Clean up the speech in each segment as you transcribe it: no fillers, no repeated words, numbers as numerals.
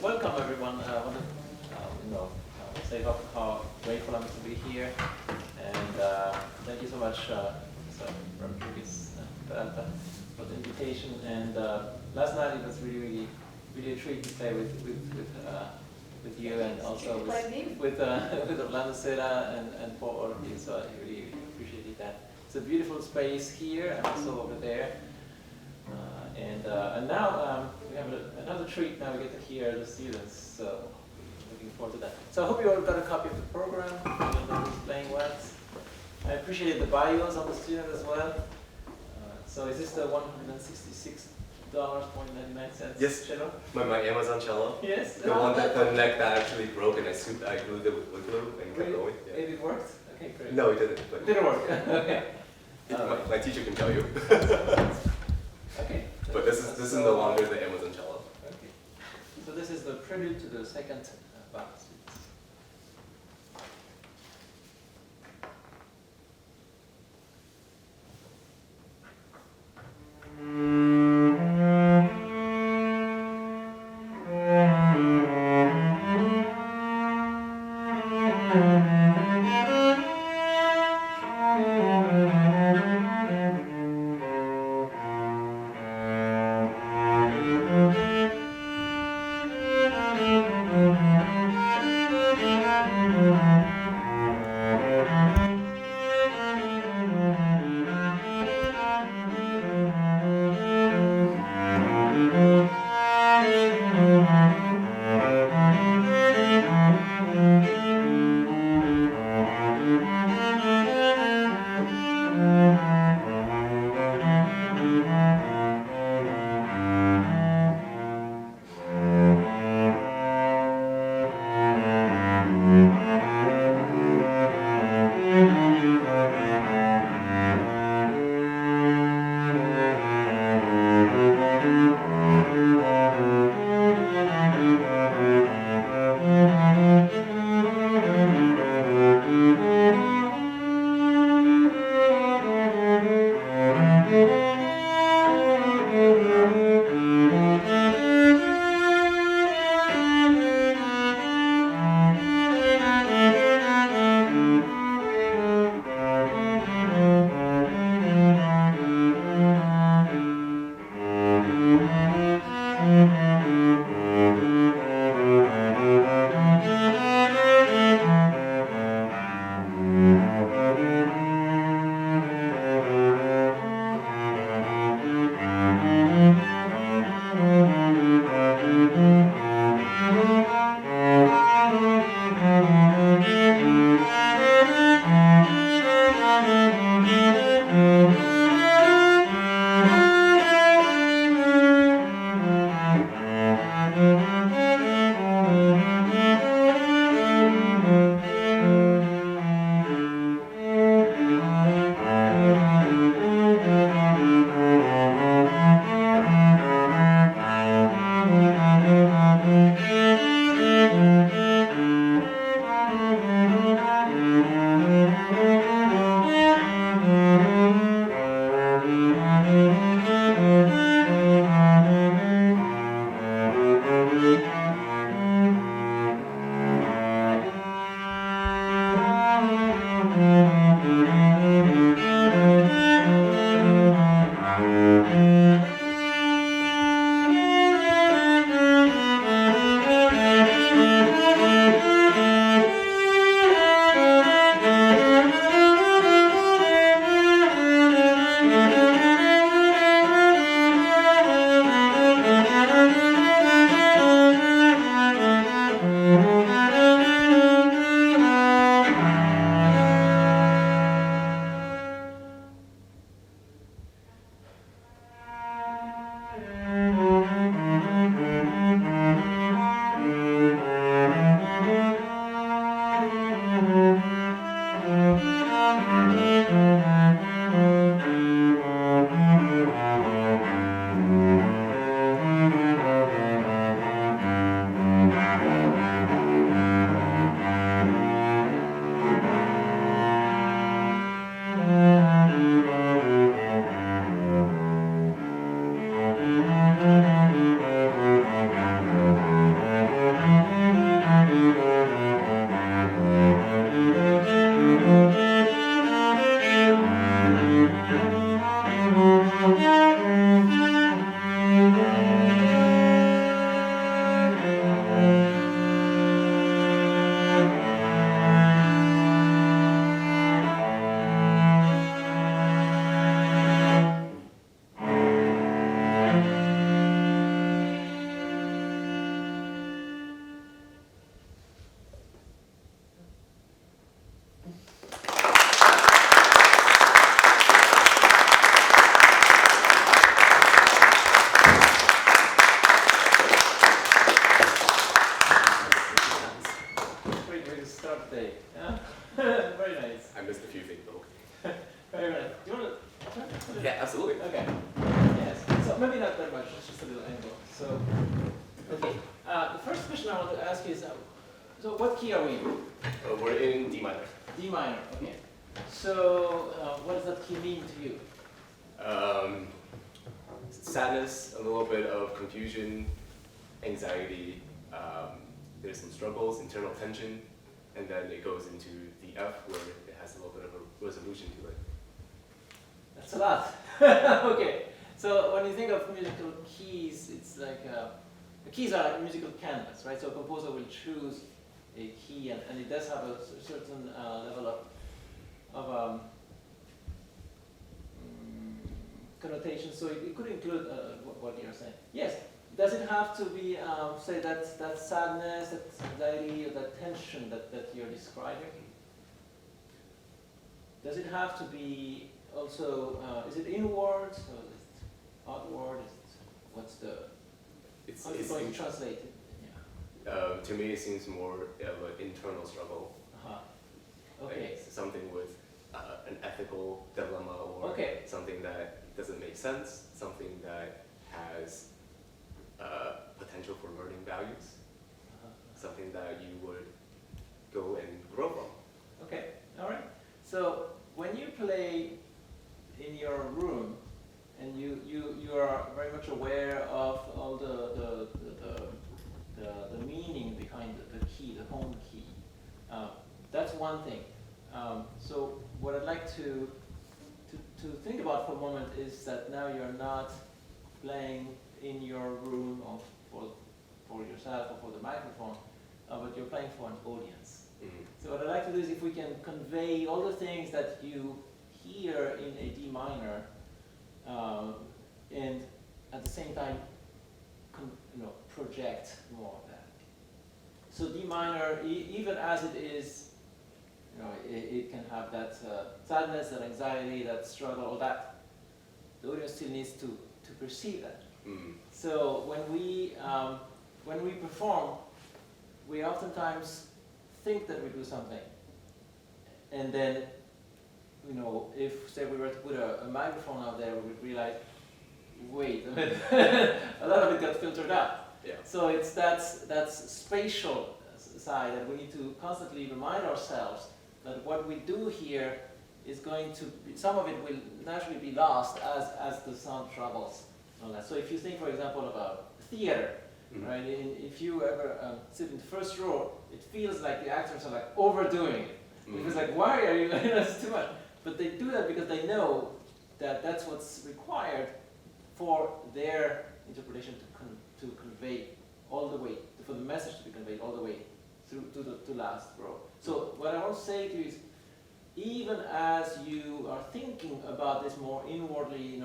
Welcome everyone. I want to say how grateful I'm to be here, and thank you so much, Rodriguez Peralta, for the invitation. And last night it was really a treat to play with you, and also with Orlando Sera and Paul, all of you. So I really appreciated that. It's a beautiful space here, and also over there. And now we have another treat. Now we get to hear the students. So looking forward to that. So I hope you all got a copy of the program. I don't know who's playing what. I appreciated the bios of the students as well. So is this the $166.99 yes. cello? My Amazon cello. Yes. The one that the neck that actually broke, and I glued it with glue and kept going. Yeah. It worked? Okay, great. No, it didn't. But it didn't work. Okay. My teacher can tell you. Okay. But this is no longer the Amazon cello. Okay. So this is the prelude to the second Bach suite. start the day. Yeah? Very nice. I missed a few things though. Very nice. Do you want to? Yeah, absolutely. Okay. Yes. So maybe not that much. Just a little angle. So, okay. The first question I want to ask is, so what key are we in? We're in D minor. D minor. Okay. So what does that key mean to you? Sadness, a little bit of confusion, anxiety. There's some struggles, internal tension, and then it goes into the F where it has a little bit of a resolution to it. That's a lot. Okay. So when you think of musical keys, it's like the keys are like a musical canvas, right? So a composer will choose a key, and it does have a certain level of connotation. So it could include what you're saying. Yes. Does it have to be, say, that sadness, that anxiety, or that tension that you're describing? Does it have to be also, is it inward, or is it outward? What's the, how are you going to translate it? Yeah. To me, it seems more of an internal struggle. Okay. Like something with an ethical dilemma, or something that doesn't make sense, something that has potential for learning values, something that you would go and grow from. Okay, all right. So when you play in your room, and you are very much aware of all the meaning behind the key, the home key, that's one thing. So what I'd like to think about for a moment is that now you're not playing in your room or for yourself or for the microphone, but you're playing for an audience. Mm-hmm. So what I'd like to do is if we can convey all the things that you hear in a D minor, and at the same time, project more of that. So D minor, even as it is, it can have that sadness, that anxiety, that struggle, all that. The audience still needs to perceive that. Mm. So when we perform, we oftentimes think that we do something, and then, if say we were to put a microphone out there, we'd realize, wait a minute, a lot of it got filtered out. Yeah. So it's that spatial side that we need to constantly remind ourselves that what we do here is going to be, some of it will naturally be lost as the sound travels. So if you think, for example, of a theater, mm-hmm. right? If you ever sit in the first row, it feels like the actors are like overdoing it. Mm-hmm. Because like, why are you? It's too much. But they do that because they know that that's what's required for their interpretation to convey all the way, for the message to be conveyed all the way through to the last row. So what I want to say to you is, even as you are thinking about this more inwardly,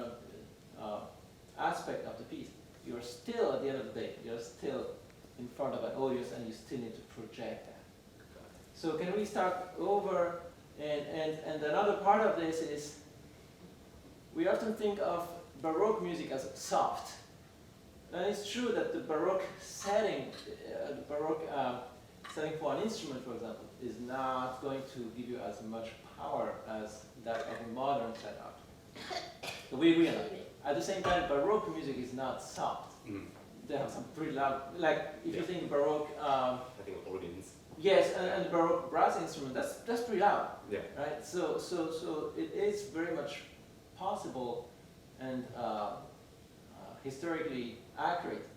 aspect of the piece, you're still, at the end of the day, you're still in front of an audience, and you still need to project that. So can we start over? And another part of this is, we often think of Baroque music as soft. And it's true that the Baroque setting, setting for an instrument, for example, is not going to give you as much power as that of a modern setup. So we agree on that. At the same time, Baroque music is not soft. Mm. They have some pretty loud, like if you think Baroque. I think organs. Yes, and the Baroque brass instrument, that's pretty loud. Yeah. Right. So it is very much possible and historically accurate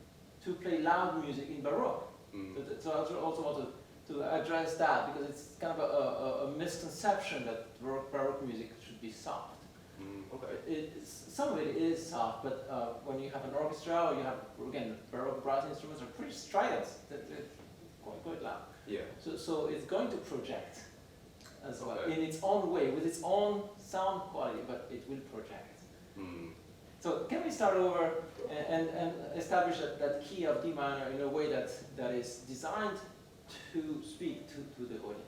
to play loud music in Baroque. Mm. So I also want to address that, because it's kind of a misconception that Baroque music should be soft. Okay. Some of it is soft, but when you have an orchestra, or you have, again, Baroque brass instruments are pretty strident. They're quite loud. Yeah. So it's going to project as well, Okay. in its own way, with its own sound quality, but it will project. Mm. So can we start over and establish that key of D minor in a way that is designed to speak to the audience?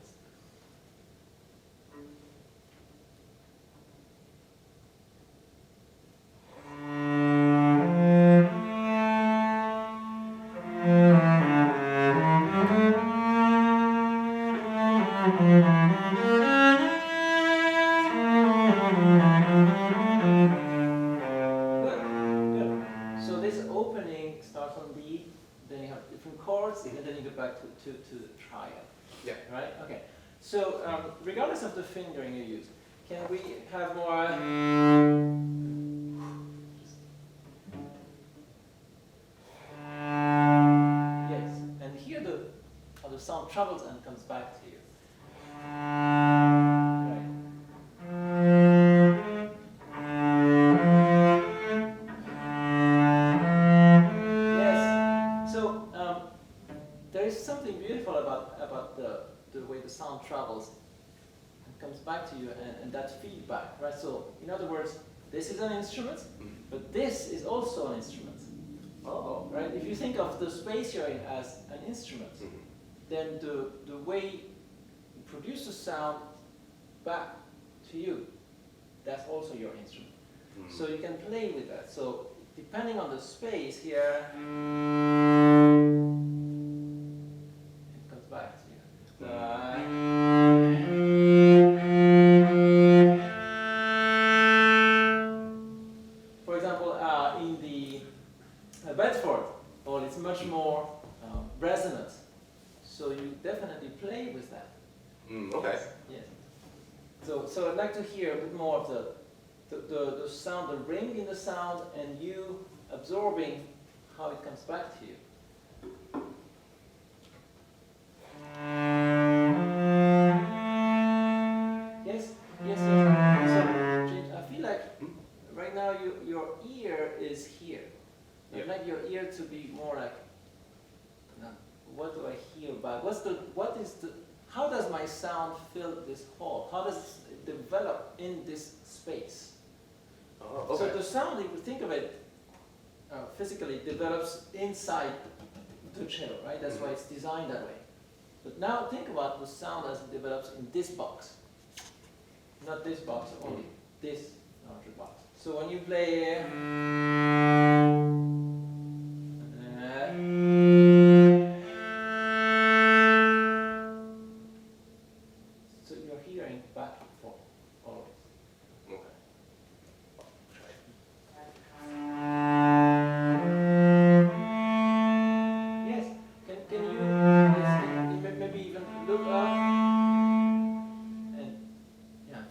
So this opening starts on D, then you have different chords, and then you go back to the triad. Yeah. Right? Okay. So regardless of the fingering you use, can we have more? Yes. And here how the sound travels and comes back to you. Right. There is something beautiful about the way the sound travels and comes back to you, and that feedback, right? So, in other words, this is an instrument, but this is also an instrument. Oh, right? If you think of the space you're in as an instrument, then the way you produce the sound back to you, that's also your instrument. So you can play with that. So depending on the space here, back to you. For example, in the Bedford hall, it's much more resonant. So you definitely play with that. Okay. Yes. So I'd like to hear a bit more of the sound, the ring in the sound, and you absorbing how it comes back to you. Yes. So, James, I feel like right now your ear is here. I'd like your ear to be more like, what do I hear back? How does my sound fill this hall? How does it develop in this space? Oh, okay. So the sound, if you think of it physically, develops inside the cello, right? That's why it's designed that way. But now think about the sound as it develops in this box. Not this box only, this larger box. So when you play so you're hearing back and forth always. Okay. Yes. Can you maybe even look up and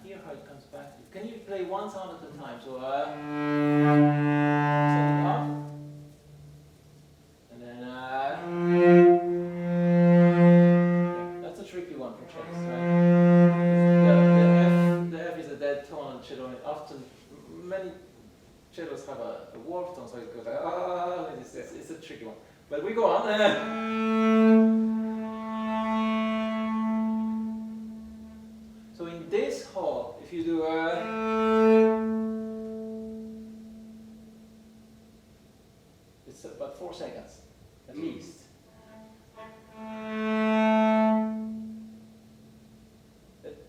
hear how it comes back to you. Can you play one sound at a time? So set it off, and then that's a tricky one for cellos, right? The F is a dead tone on cello, and often many cellos have a warp tone, so it goes like it's a tricky one. But we go on. So in this hall, if you do it's about 4 seconds, at least.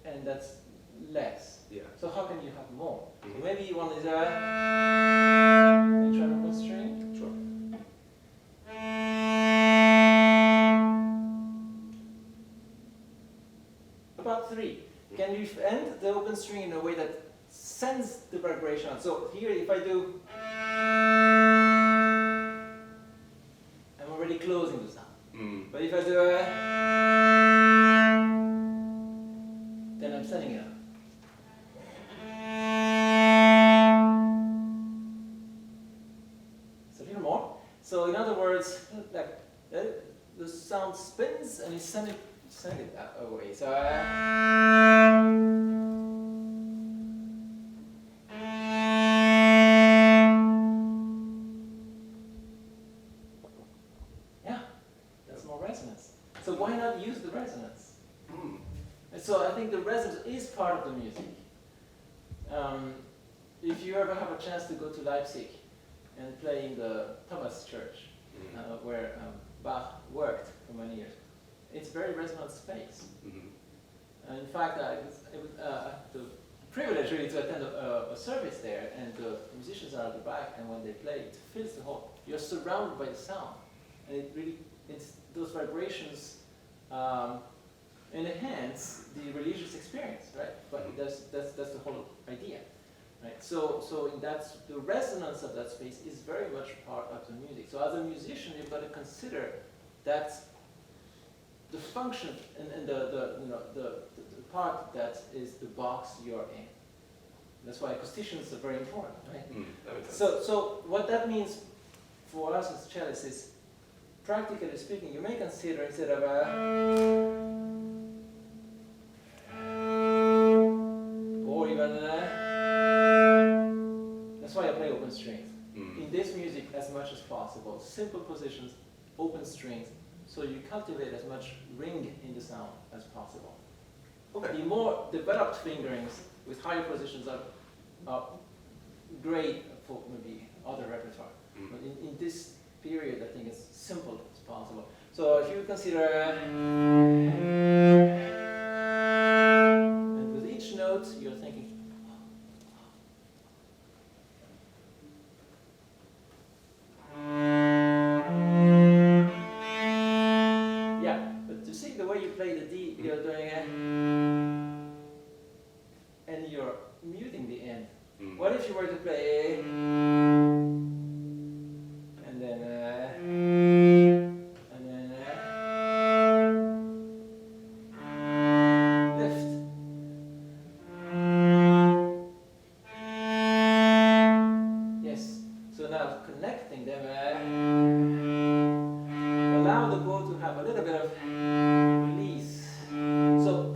And that's less. Yeah. So how can you have more? So maybe one is can you try the open string? Sure. About 3. Can you end the open string in a way that sends the vibration out? So here, if I do, I'm already closing the sound. But if I do then I'm setting it up. So a little more. So in other words, like the sound spins and you send it away. So yeah, that's more resonance. So why not use the resonance? And so I think the resonance is part of the music. If you ever have a chance to go to Leipzig and play in the Thomas Church, where Bach worked for many years, it's very resonant space. In fact, I had the privilege really to attend a service there, and the musicians are at the back, and when they play, it fills the hall. You're surrounded by the sound, and those vibrations enhance the religious experience, right? But that's the whole idea, right? So that's the resonance of that space is very much part of the music. So as a musician, you've got to consider that the function and the part that is the box you're in. That's why acousticians are very important, right? That makes sense. So what that means for us as cellists is, practically speaking, you may consider instead of a or even that's why I play open strings. In this music, as much as possible, simple positions, open strings, so you cultivate as much ring in the sound as possible. Okay. The more developed fingerings with higher positions are great for maybe other repertoire. But in this period, I think it's simple as possible. So if you consider, and with each note, you're thinking, yeah, but to see the way you play the D, you're doing it, and you're muting the end. What if you were to play, and then lift? Yes. So now connecting them, allow the bow to have a little bit of release. So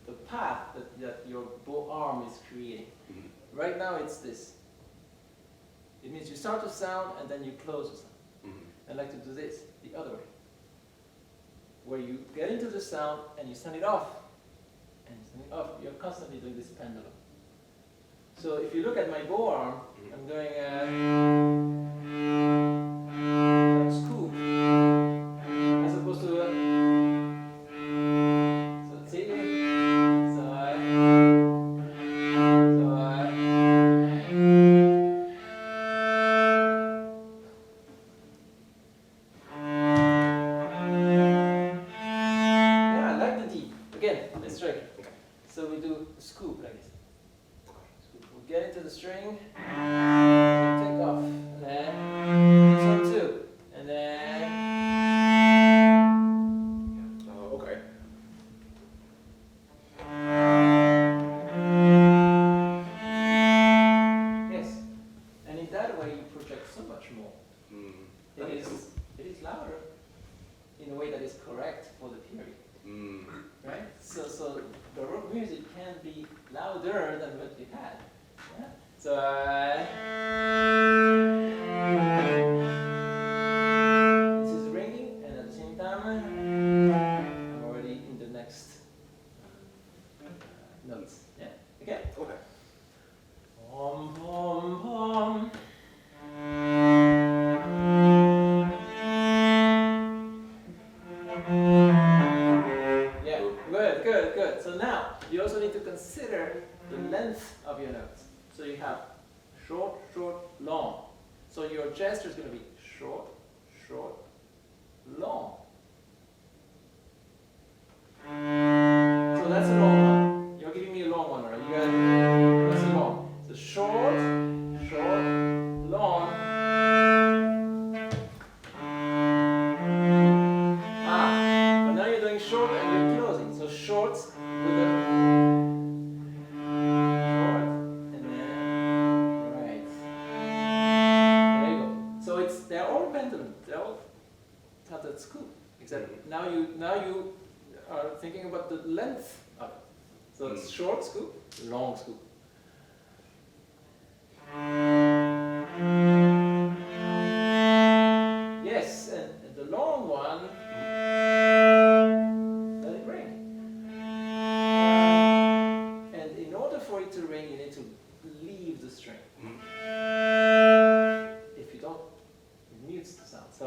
the path that your bow arm is creating. Right now it's this. It means you start the sound and then you close the sound. I like to do this the other way, where you get into the sound and you send it off, and you send it off. You're constantly doing this pendulum. So if you look at my bow arm, I'm doing a scoop, as opposed to a, so see, so we do scoop like this. Scoop. We get into the string, take off, and then this one too, and then. Okay. Yes, and in that way you project so much more. It is louder in a way that is correct for the period. Right? So the rock music can be louder than what we had. Yeah? So this is ringing, and at the same time, I'm already in the next notes. Yeah? Okay? Okay. Pom, pom, pom. Good. So now, you also need to consider the length of your notes. So you have short, long. So your gesture is going to be short, long. So that's a long one. You're giving me a long one, right? That's a long. So short, long. But now you're doing short and you're closing. So short with a short and then right. There you go. So they're all pendulum. They're all tilted scoop. Exactly. Now you are thinking about the length of it. So it's short scoop, long scoop. Yes, and the long one. For it to ring, you need to leave the string. If you don't, it mutes the sound. So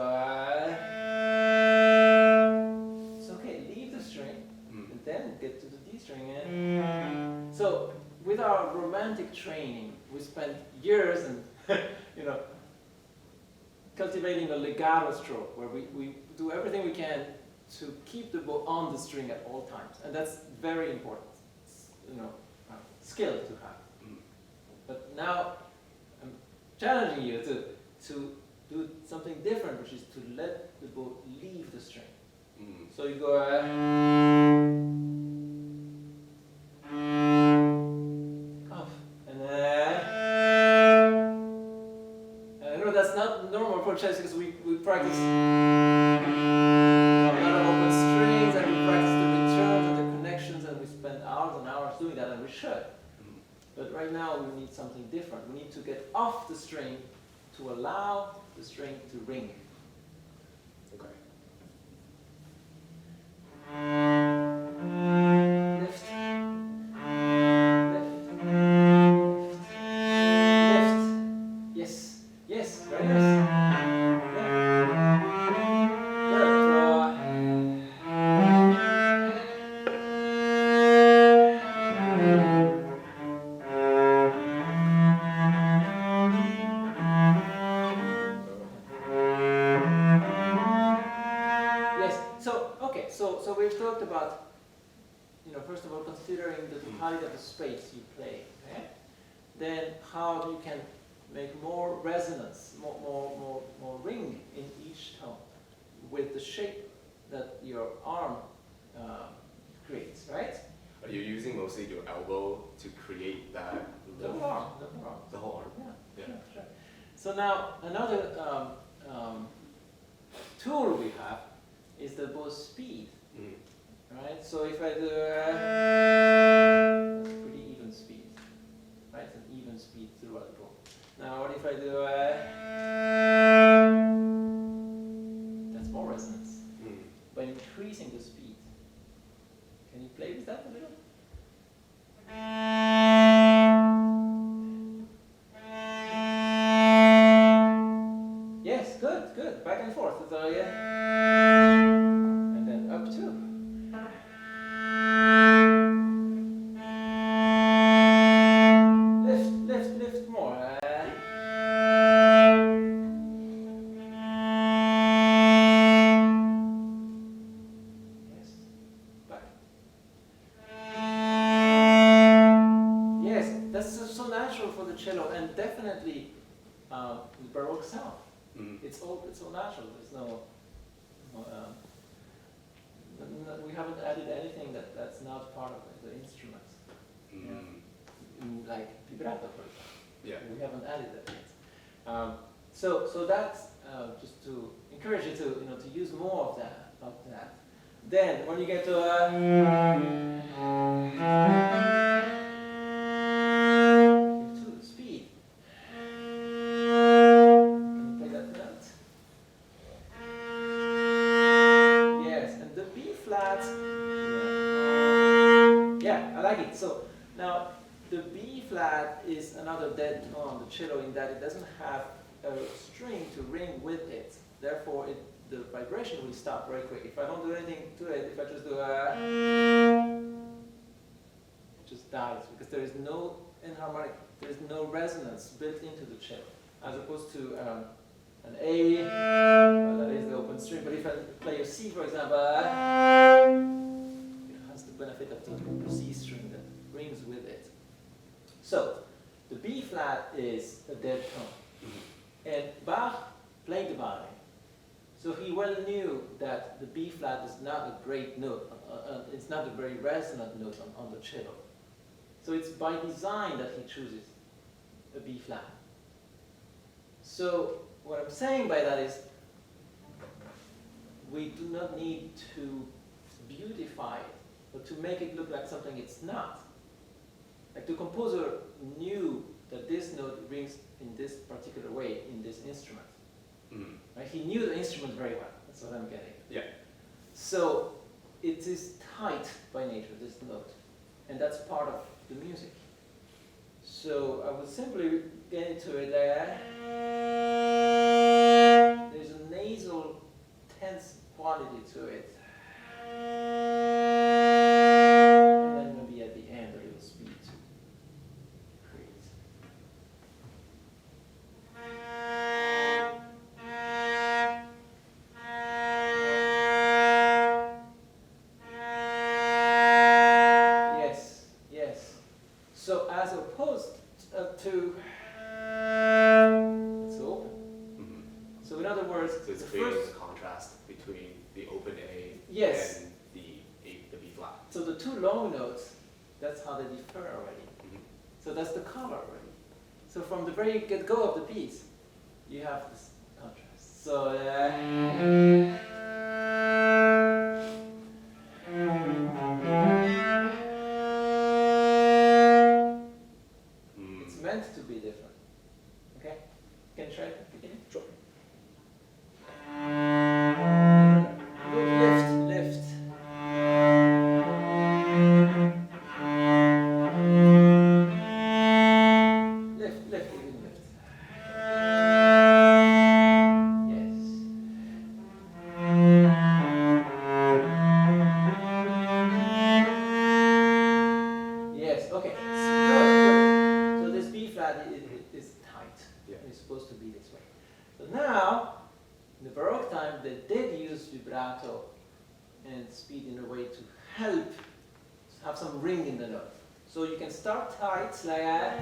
it's okay, leave the string, and then get to the D string. So with our romantic training, we spent years and cultivating a legato stroke, where we do everything we can to keep the bow on the string at all times, and that's very important, skill to have. But now I'm challenging you to do something different, which is to let the bow leave the string. So you go off, and I know that's not normal for cello because we practice a lot of open strings, and we practice the returns and the connections, and we spend hours and hours doing that, and we should. But right now we need something different. We need to get off the string to allow the string to ring. Okay. Lift. Lift. Yes. Yes. Very nice. Yeah. Good. So we've talked about, first of all, considering the totality of the space you play. Okay? Then how you can make more resonance, more ring in each tone with the shape that your arm creates, right? Are you using mostly your elbow to create that? The whole arm. The whole arm. Yeah. Sure. So now another tool we have is the bow speed. Right? So if I do that's a pretty even speed. Right? It's an even speed throughout the bow. Now what if I do that's more resonance. By increasing the speed. Can you play with that a little? Yes, good. Back and forth. So and then up too. Lift more. Yes. Back. Yes, that's so natural for the cello, and definitely the Baroque sound. It's so natural. There's no we haven't added anything that's not part of the instrument. Like vibrato, for example. Yeah. We haven't added that yet. So that's just to encourage you to use more of that. Then when you get to speed. Can you play that note? Yes, and the B flat. Yeah, I like it. So now the B flat is another dead tone on the cello in that it doesn't have a string to ring with it. Therefore, the vibration will stop very quick. If I don't do anything to it, if I just do it just dies because there is no enharmonic, there is no resonance built into the cello, as opposed to an A, well, that is the open string. But if I play a C, for example, it has the benefit of the C string that rings with it. So the B flat is a dead tone, and Bach played the Barre. So he well knew that the B flat is not a great note, it's not a very resonant note on the cello. So it's by design that he chooses a B flat. So what I'm saying by that is we do not need to beautify it, but to make it look like something it's not. Like the composer knew that this note rings in this particular way in this instrument. Right? He knew the instrument very well. That's what I'm getting. Yeah. So it is tight by nature, this note, and that's part of the music. So I would simply get into it there. There's a nasal, tense quality to it. And then maybe at the end a little speed to create. two long notes, that's how they differ already. So that's the color already. So from the very get-go of the piece, you have this contrast. So it's meant to be different. Okay? You can try it at the beginning? Sure. Lift, lift. Lift, lift, even lift. Yes. Yes, okay. Good, good. So this B flat is tight. Yeah. It's supposed to be this way. So now, in the Baroque time, they did use vibrato and speed in a way to help have some ring in the note. So you can start tight like that,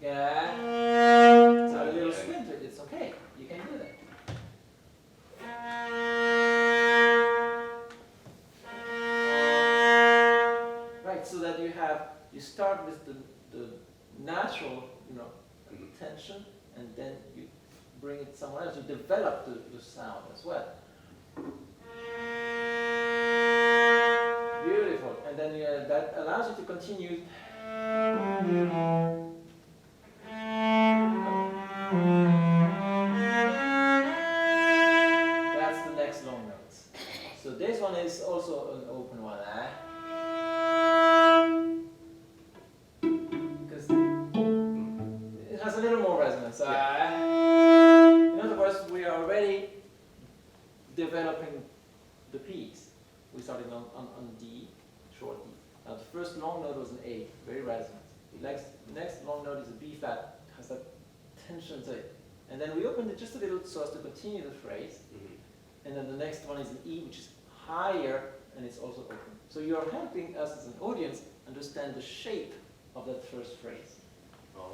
and then so a little spin to it. It's okay. You can do that. Right, so that you start with the natural, tension, and then you bring it somewhere else. You develop the sound as well. Beautiful. And then that allows you to continue. That's the next long notes. So this one is also an open one. Because it has a little more resonance. In other words, we are already developing the piece. We started on D, short D. Now the first long note was an A, very resonant. The next long note is a B flat, has that tension to it. And then we opened it just a little so as to continue the phrase. And then the next one is an E, which is higher, and it's also open. So you are helping us as an audience understand the shape of that first phrase.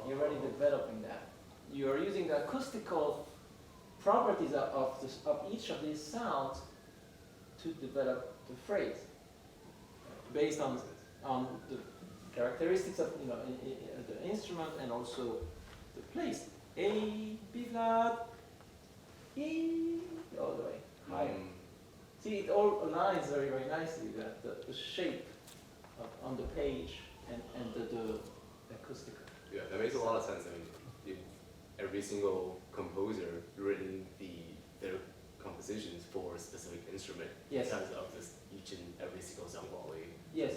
You're already developing that. You are using the acoustical properties of each of these sounds to develop the phrase based on the characteristics of the instrument and also the place. A, B flat, E, all the way higher. See, it all aligns very, very nicely. The shape on the page and the acoustical. Yeah, that makes a lot of sense. I mean, every single composer written their compositions for a specific instrument. Yes. Because of this each and every single sound quality. Yes,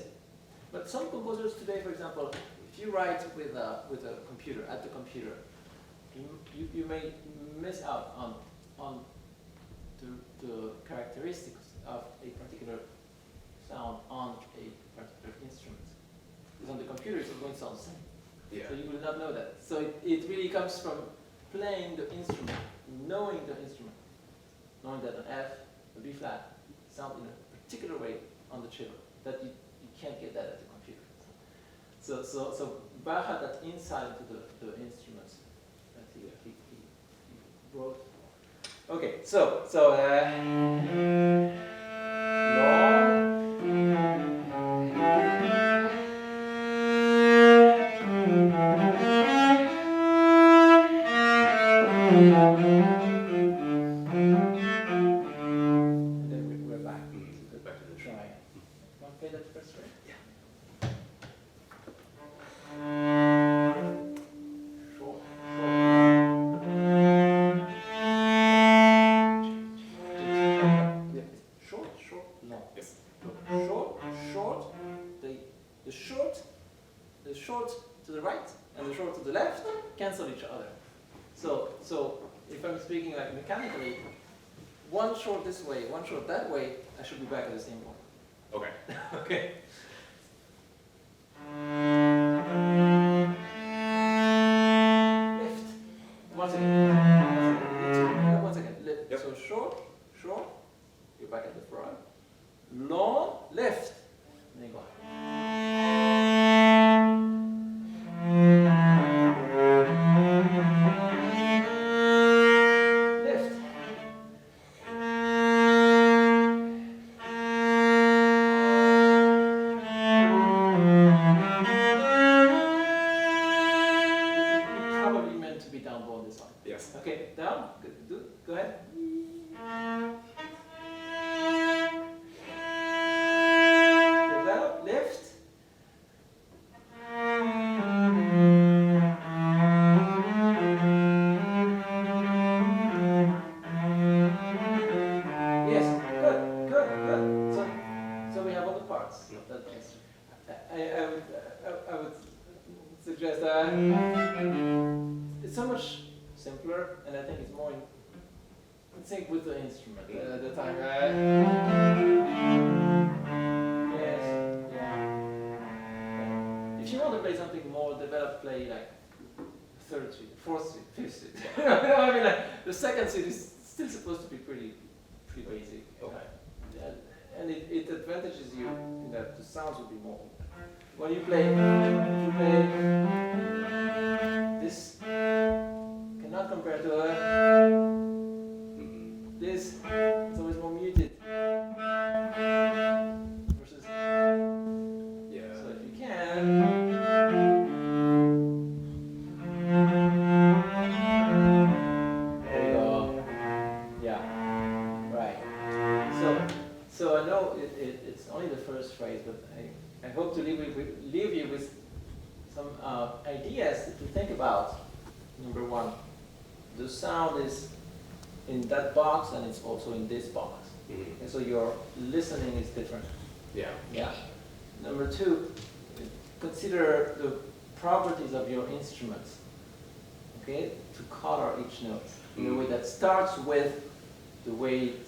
but some composers today, for example, if you write with a computer at the computer, you may miss out on the characteristics of a particular sound on a particular instrument. Because on the computer it's going to sound the same. Yeah. So you will not know that. So it really comes from playing the instrument, knowing the instrument, knowing that an F, a B flat sound in a particular way on the cello, that you can't get that at the computer. So Bach had that insight into the instruments that he wrote. Okay, so long. And then we're back. Back to the try. Want to play that first, right? Yeah. The short to the right and the short to the left cancel each other. So if I'm speaking like mechanically, one short this way, one short that way, I should be back at the same point. Okay. Okay. Lift. Once again. Once again. Lift. Yep. So short, you're back at the front. Long, lift. And then go on. Lift. it's so much simpler, and I think it's more in sync with the instrument at the time. Yes, yeah. If you want to play something more developed, play like third suite, fourth suite, fifth suite. I mean, like the second suite is still supposed to be pretty basic. Okay. And it advantages you in that the sounds will be more. When you play this, cannot compare to this. It's always more muted. Versus, yeah. So if you can. There you go. Yeah. Right. So I know it's only the first phrase, but I hope to leave you with some ideas to think about. Number one, the sound is in that box and it's also in this box. Mm-hmm. And so your listening is different. Yeah. Yeah. Number two, consider the properties of your instruments. Okay? To color each note in a way that starts with the way it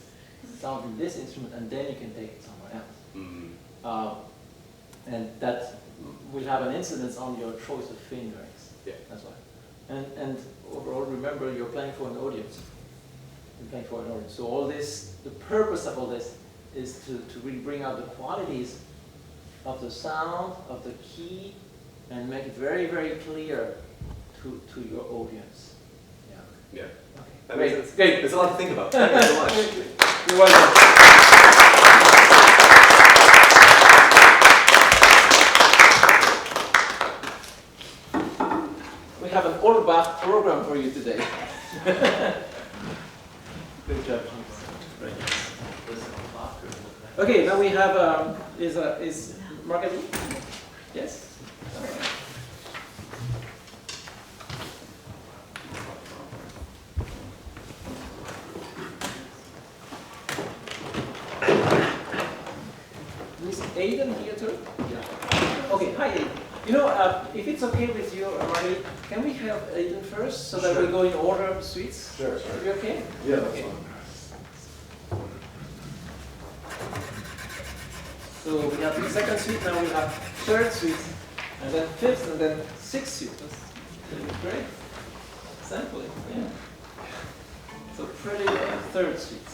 sounds in this instrument, and then you can take it somewhere else. Mm-hmm. And that will have an incidence on your choice of fingerings. Yeah. That's why. And overall, remember, you're playing for an audience. You're playing for an audience. So all this, the purpose of all this is to really bring out the qualities of the sound, of the key, and make it very, very clear to your audience. Yeah. Yeah. Okay. That makes sense. Great. There's a lot to think about. Thank you so much. You're welcome. We have an all Bach program for you today. Good job. Okay, now we have is Margaleet? Yes. Is Aidan here too? Yeah. Okay. Hi, Aidan. You know, if it's okay with you, Margaleet, can we have Aidan first so that we go in order of suites? Sure. Are you okay? Yeah, okay. that's fine. So we have the second suite, now we have third suite, and then fifth, and then sixth suite. That's great. Sampling, yeah. So pretty third suite.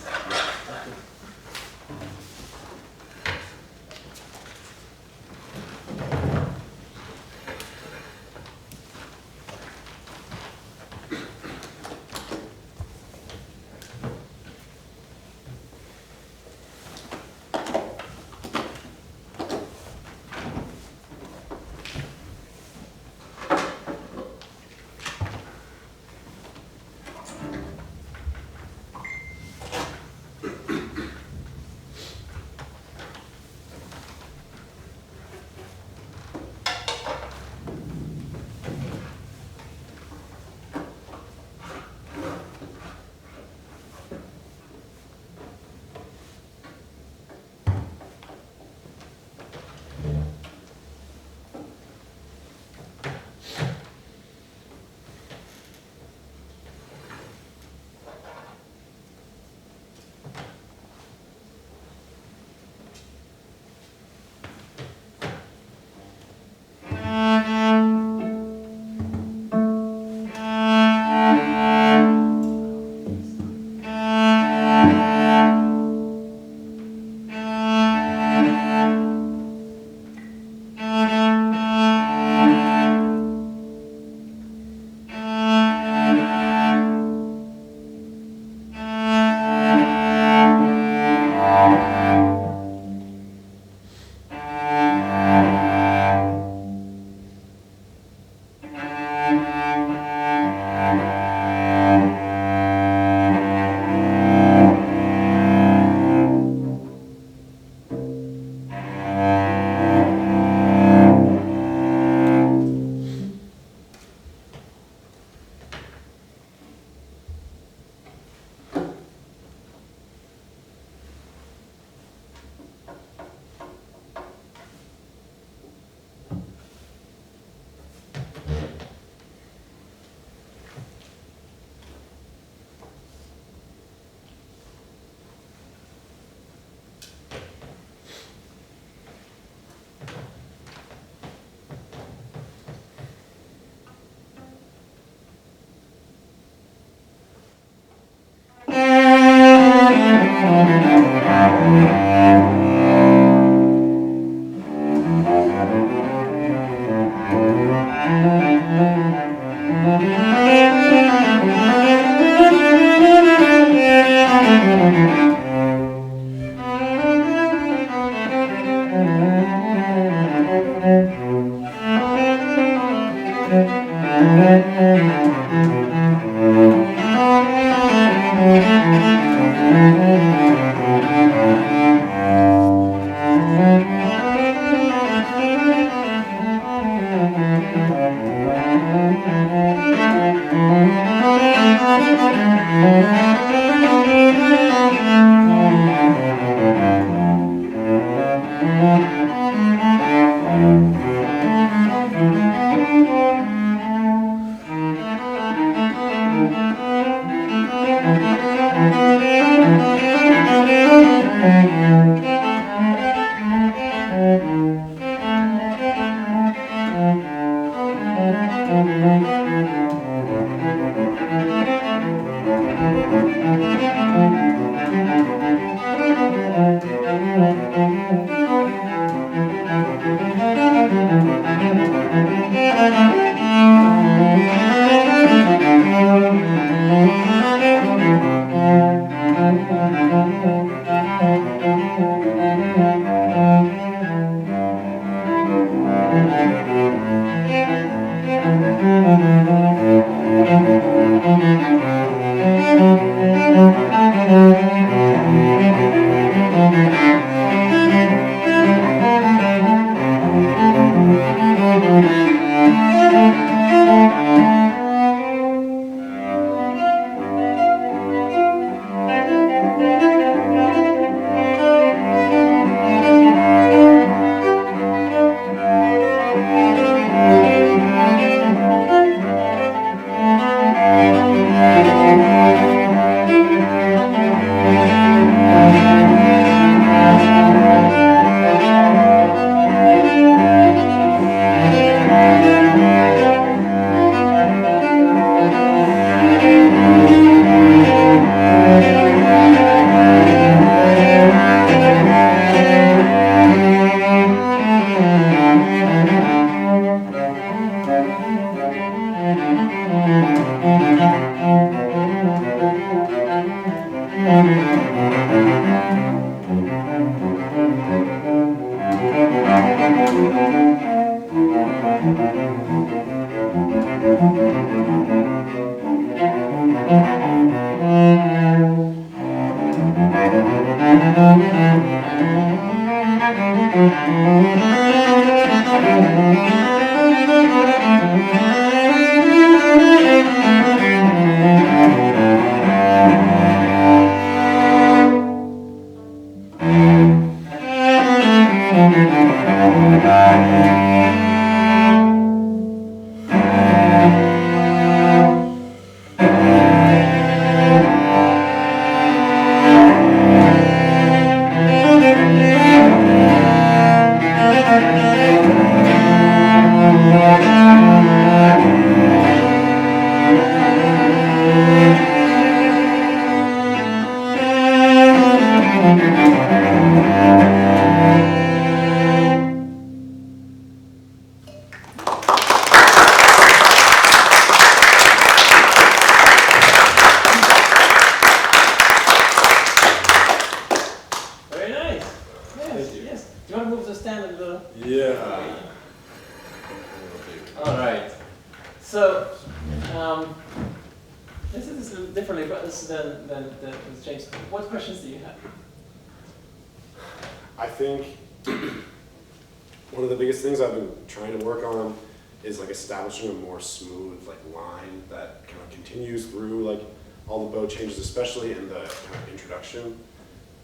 Establishing a more smooth line that kind of continues through all the bow changes, especially in the kind of introduction,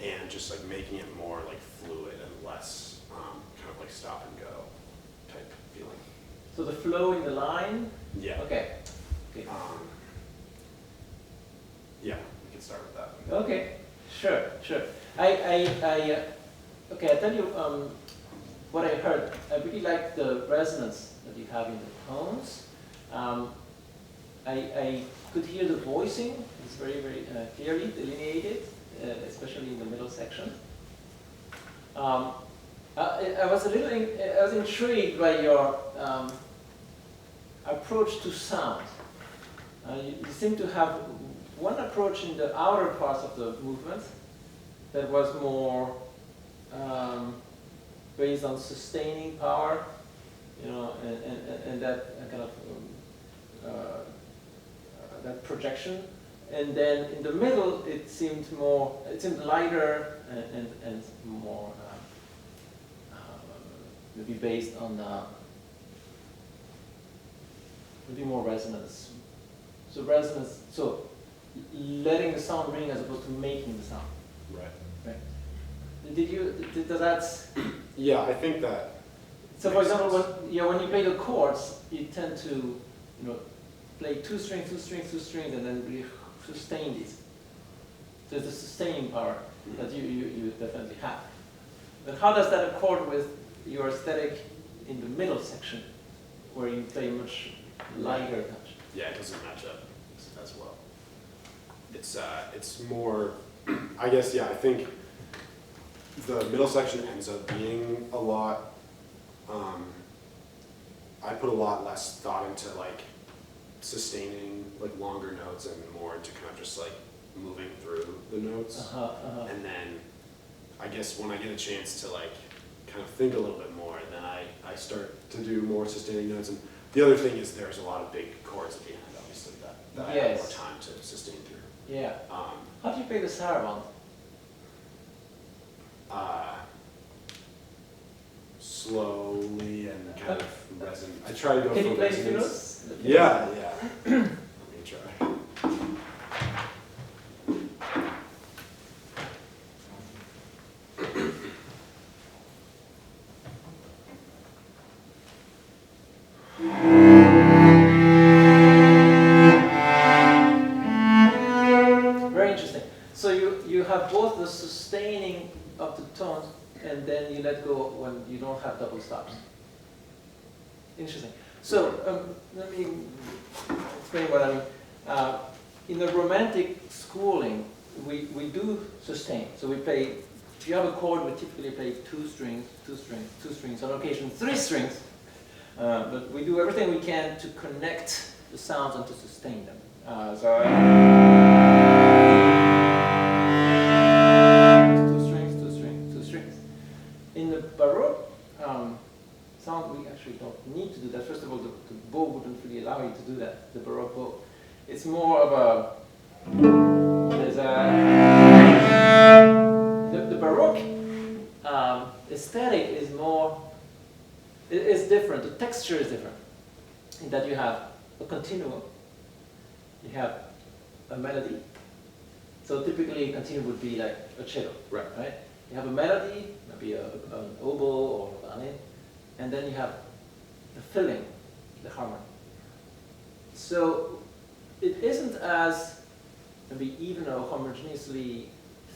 and just making it more fluid and less kind of stop and go type feeling. So the flow in the line? Yeah. Okay. Yeah, we can start with that. Okay, sure. Okay, I tell you what I heard. I really like the resonance that you have in the tones. I could hear the voicing. It's very, very clearly delineated, especially in the middle section. I was intrigued by your approach to sound. You seem to have one approach in the outer parts of the movement that was more based on sustaining power, you know, and that kind of that projection. And then in the middle, it seemed lighter and more maybe based on maybe more resonance. So resonance, so letting the sound ring as opposed to making the sound. Right. Right. Does that? Yeah, I think that. So for example, when you play the chords, you tend to, play two strings, and then really sustain these. So it's a sustaining power that you definitely have. But how does that accord with your aesthetic in the middle section, where you play much lighter touch? Yeah, it doesn't match up as well. It's more, I guess, yeah, I think the middle section ends up being a lot, I put a lot less thought into like sustaining like longer notes and more into kind of just like moving through the notes. And then I guess when I get a chance to like kind of think a little bit more, then I start to do more sustaining notes. And the other thing is there's a lot of big chords at the end, obviously, that I have more time to sustain through. Yeah. How do you play the Sarabande? Slowly and kind of resonant. I try to go Can for you play resonance. fiddles? Yeah. Let me try. Very interesting. So you have both the sustaining of the tones, and then you let go when you don't have double stops. Interesting. So let me explain what I mean. In the romantic schooling, we do sustain. So we play, if you have a chord, we typically play two strings, on occasion 3 strings. But we do everything we can to connect the sounds and to sustain them. Two strings. In the Baroque sound, we actually don't need to do that. First of all, the bow wouldn't really allow you to do that, the Baroque bow. It's more of the Baroque aesthetic is different. The texture is different in that you have a continuum, you have a melody. So typically a continuum would be like a cello, right? You have a melody, maybe an oboe or a violin, and then you have the filling, the harmony. So it isn't as maybe even or homogeneously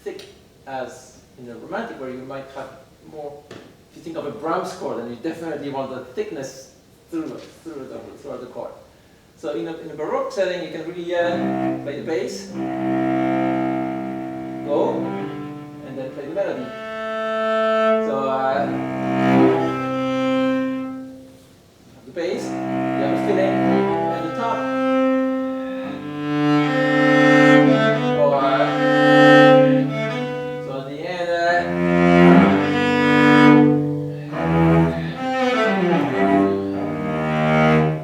thick as in a romantic, where you might have more. If you think of a Brahms chord, then you definitely want the thickness through the chord. So in a Baroque setting, you can really play the bass, go, and then play the melody. So the bass, you have a filling, and the top. So at the end,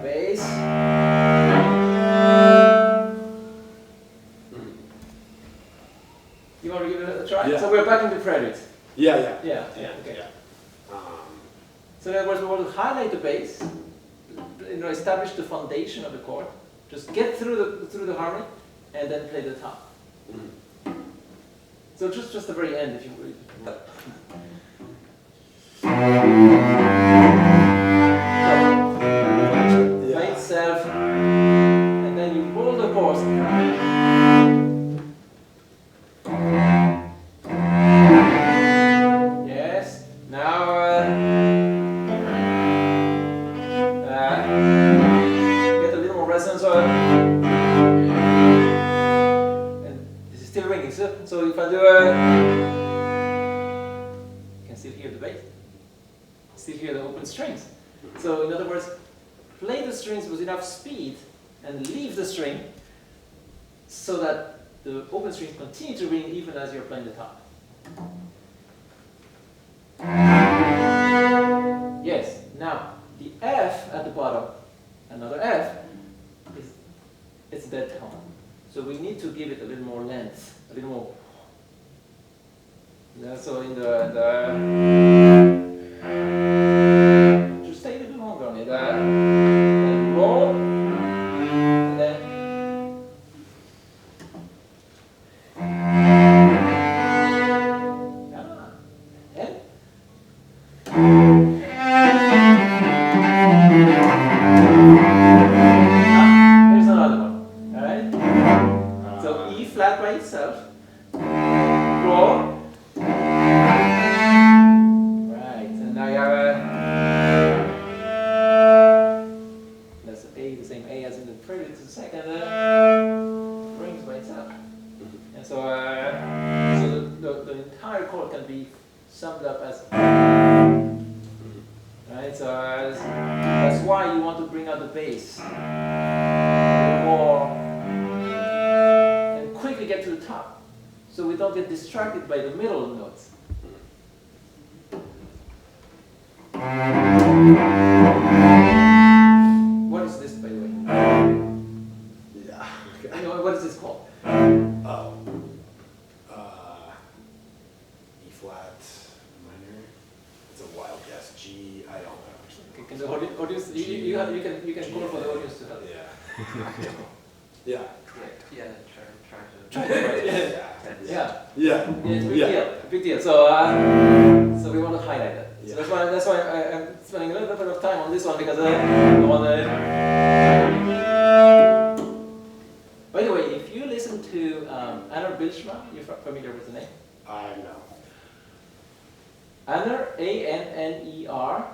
bass. You want to give it a try? Yeah. So we're back in the Prelude. Yeah. Okay. So in other words, we want to highlight the bass, establish the foundation of the chord, just get through the harmony, and then play the top. So just the very end, if you will. So play itself, and then you roll the chords. Yes. Now. Get a little more resonance and this is still ringing. So if I do you can see still hear the bass, still hear the open strings. So in other words, play the strings with enough speed and leave the string so that the open strings continue to ring even as you're playing the top. Yes, now the F at the bottom, another F, it's a dead tone. So we need to give it a little more length, a little more. Yeah, so in the just stay a little longer on it. Then roll, and then here's another one. All right. So E flat by itself. Roll. Right, and now you have that's A, the same A as in the prelude to the second, rings by itself. And so, so the entire chord can be summed up as, right, so that's why you want to bring out the bass a little more and quickly get to the top, so we don't get distracted by the middle notes. What is this, by the way? Yeah. Okay. What is this called? Oh. E flat minor. It's a wild guess. G. I don't know actually. Okay, can the audience? You can call for the audience to help. Yeah. Yeah. Yeah. Yeah. Yeah, it's a big deal. Big deal. So, so we want to highlight that. So that's why I'm spending a little bit of time on this one, because I want to. By the way, if you listen to Anner Bilsma, you're familiar with the name? I know. Anner, A-N-N-E-R,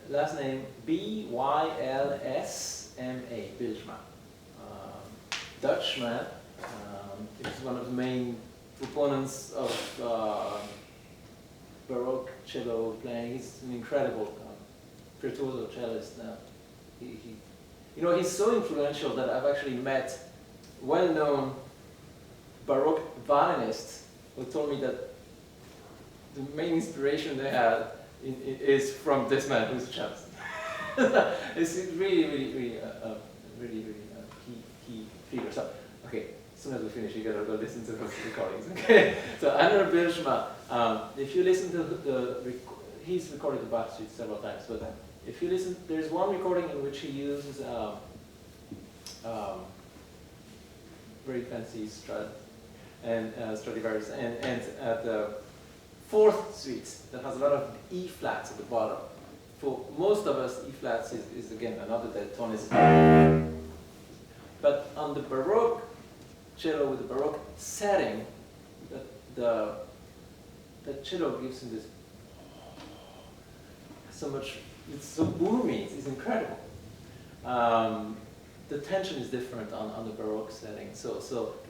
last name B-Y-L-S-M-A, Bilsma. Dutchman. He's one of the main proponents of Baroque cello playing. He's an incredible virtuoso cellist. He's so influential that I've actually met well-known Baroque violinists who told me that the main inspiration they had is from this man who's a cellist. It's really key figure. So, okay. As soon as we finish, you gotta go listen to those recordings. Okay. So Anner Bilsma, if you listen to he's recorded the Bach suite several times, but if you listen, there's one recording in which he uses very fancy Strad and Stradivarius, and the fourth suite that has a lot of E flats at the bottom. For most of us, E flats is again another dead tone. But on the Baroque cello with the Baroque setting, the cello gives him this so much. It's so boomy. It's incredible. The tension is different on the Baroque setting, so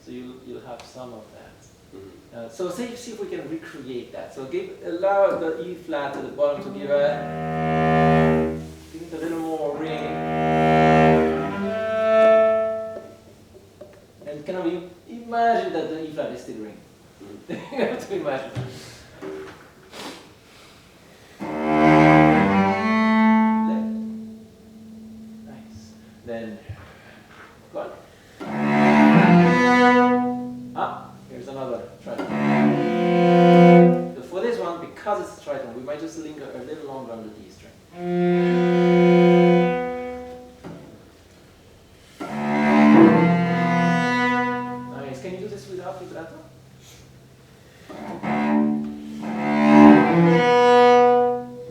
you'll have some of that. So see if we can recreate that. So allow the E flat at the bottom to give it a little more ring. And kind of imagine that the E flat is still ringing. You have to imagine. Nice. Then, go on. Here's another tritone. So for this one, because it's a tritone, we might just linger a little longer on the D string. Can you do this without vibrato?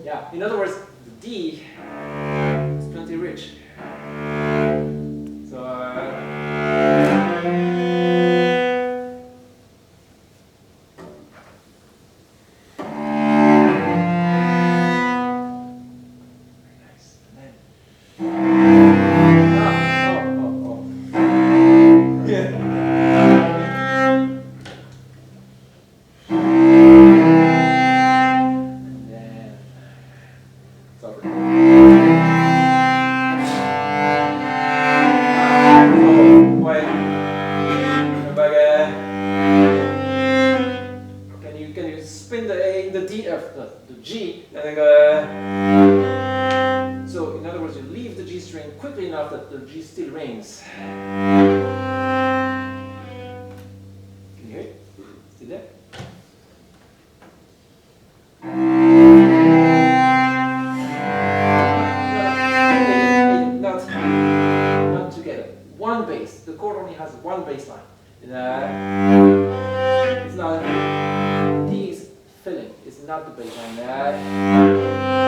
Yeah, in other words, the D is plenty rich. So, very nice. And then the G, and then go. So in other words, you leave the G string quickly enough that the G still rings. Can you hear it? Still there? Not together. One bass. The chord only has one bass line. It's not. D is filling. It's not the bass line.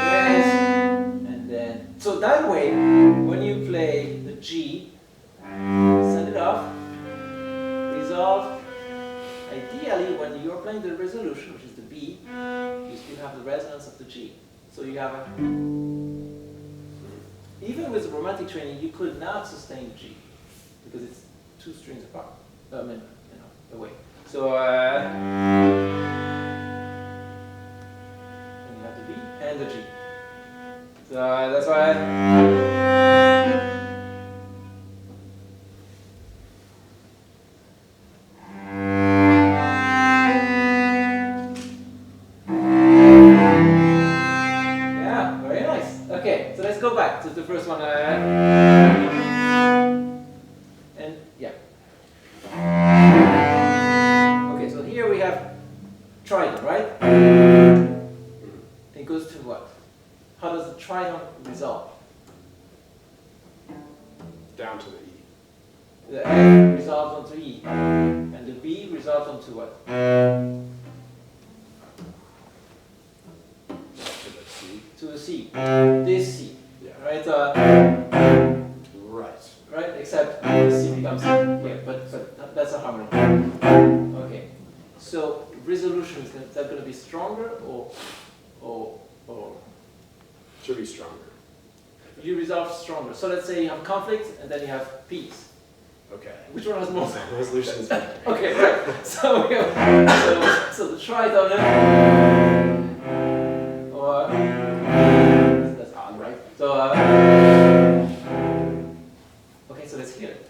Yes. And then, so that way, when you play the G, send it off, resolve. Ideally, when you're playing the resolution, which is the B, you still have the resonance of the G. So you have a. Even with romantic training, you could not sustain the G because it's two strings apart. I mean, away. So and you have the B and the G. So that's why. Yeah, very nice. Okay, so let's go back to the first one. And yeah. Okay, so here we have trident, right? It goes to what? How does the trident resolve? Down to the E. The F resolves onto E, and the B resolves onto what? To the C. To a C. This C. Yeah. Right? Right. Right? Except the C becomes here, but that's a harmony. Okay. So resolution, is that going to be stronger or Should be stronger. you resolve stronger? So let's say you have conflict and then you have peace. Okay. Which one has more? Resolution is better. Okay, right. So we have, so the trident or that's odd, right? So okay, so let's hear it.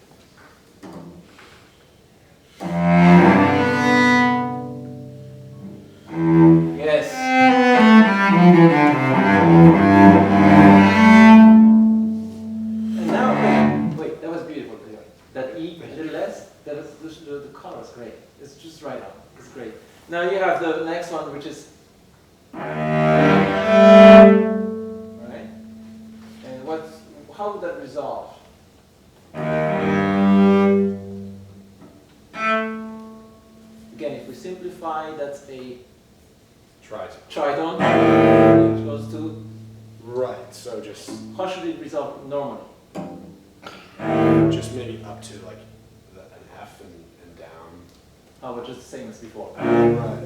Yes. And now, wait, that was beautiful. That E, a little less, the color is great. It's just right on. It's great. Now you have the next one, which is right. And how would that resolve? Again, if we simplify, that's a trident, which goes to. Right. So just How should it resolve normally? just maybe up to like an F and down. Oh, but just the same as before. Right.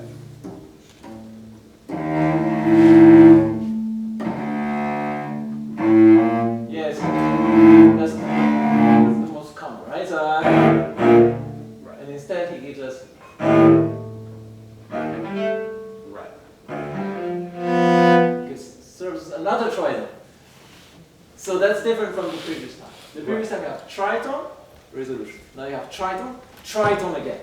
Yes, that's the most common, right? So, Right. and instead he gives us Right. serves another trident. So that's different from the previous time. The previous time you have tritone, resolution. Now you have tritone, tritone again.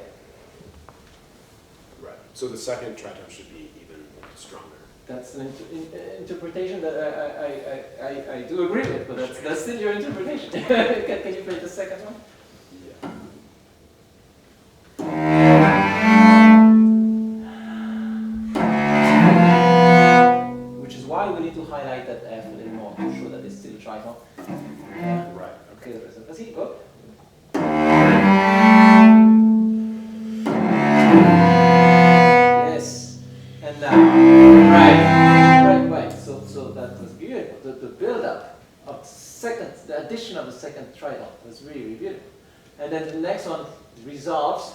Right. So the second tritone should be even stronger. That's an interpretation that I do agree with, but that's still your interpretation. Can you play the second one? Yeah. Which is why we need to highlight that F a little more to show that it's still a tritone. Right. Okay, let's see, go. Yes, and now, right. So that was beautiful. The build-up of the addition of the second trident was really, really beautiful. And then the next one resolves.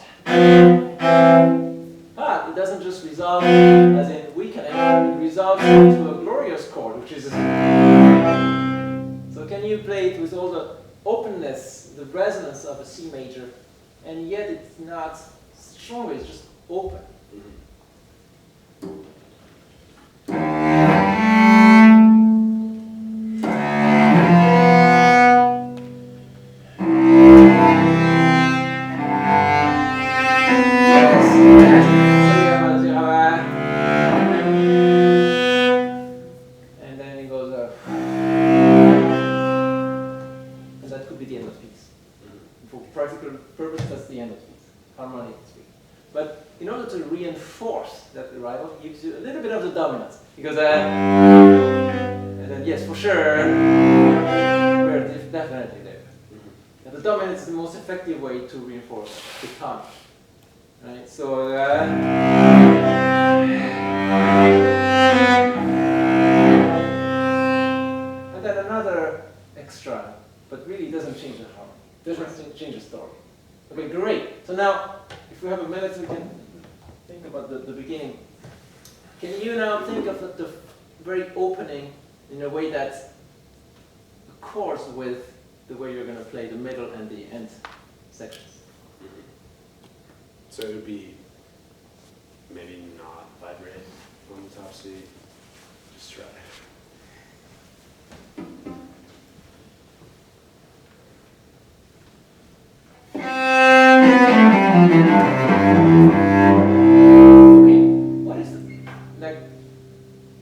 It doesn't just resolve as in weakening, it resolves into a glorious chord, which is. So can you play it with all the openness, the resonance of a C major, and yet it's not strong, it's just open. So you have a, and then it goes up. And that could be the end of the piece. For practical purpose, that's the end of the piece. Harmonic speaking. But in order to reinforce that arrival, it gives you a little bit of the dominance. Because and then yes, for sure, we're definitely there. And the dominance is the most effective way to reinforce the tone. Right? So and then another extra, but really doesn't change the harmony. Doesn't change the story. Okay, great. So now, if we have a minute, we can think about the beginning. Can you now think of the very opening in a way that accords with the way you're going to play the middle and the end sections? So it would be maybe not vibrate on the top C. Just try. Okay, what is like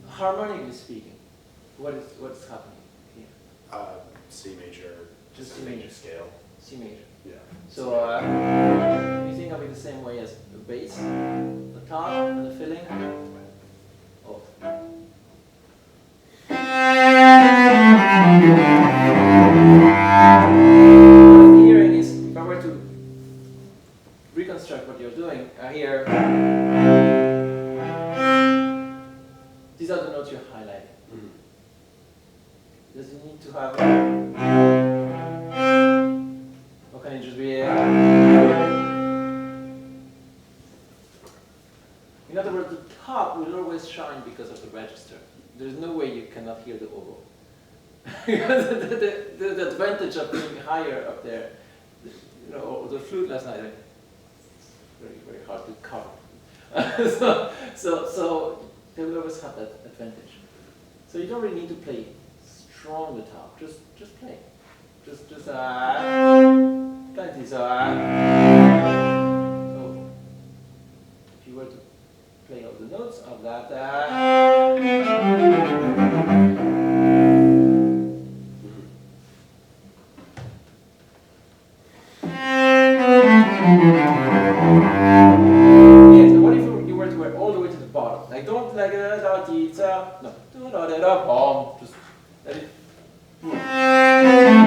harmonically speaking? What's happening here? C major. Just C major scale. C major. Yeah. So you think of it the same way as the bass, the top, and the filling. Oh. What I'm hearing is, if I were to reconstruct what you're doing, I hear these are the notes you're highlighting. Does it need to have, or can it just be in other words, the top will always shine because of the register. There's no way you cannot hear the oboe. Because the advantage of being higher up there, you know, or the flute last night, it's very, very hard to cover. so they will always have that advantage. So you don't really need to play strong the top. Just play. Just plenty. So if you were to play all the notes of that. Yes, and what if you were to wear all the way to the bottom? Like don't like da di da no da da da bom. Just let it. Yeah.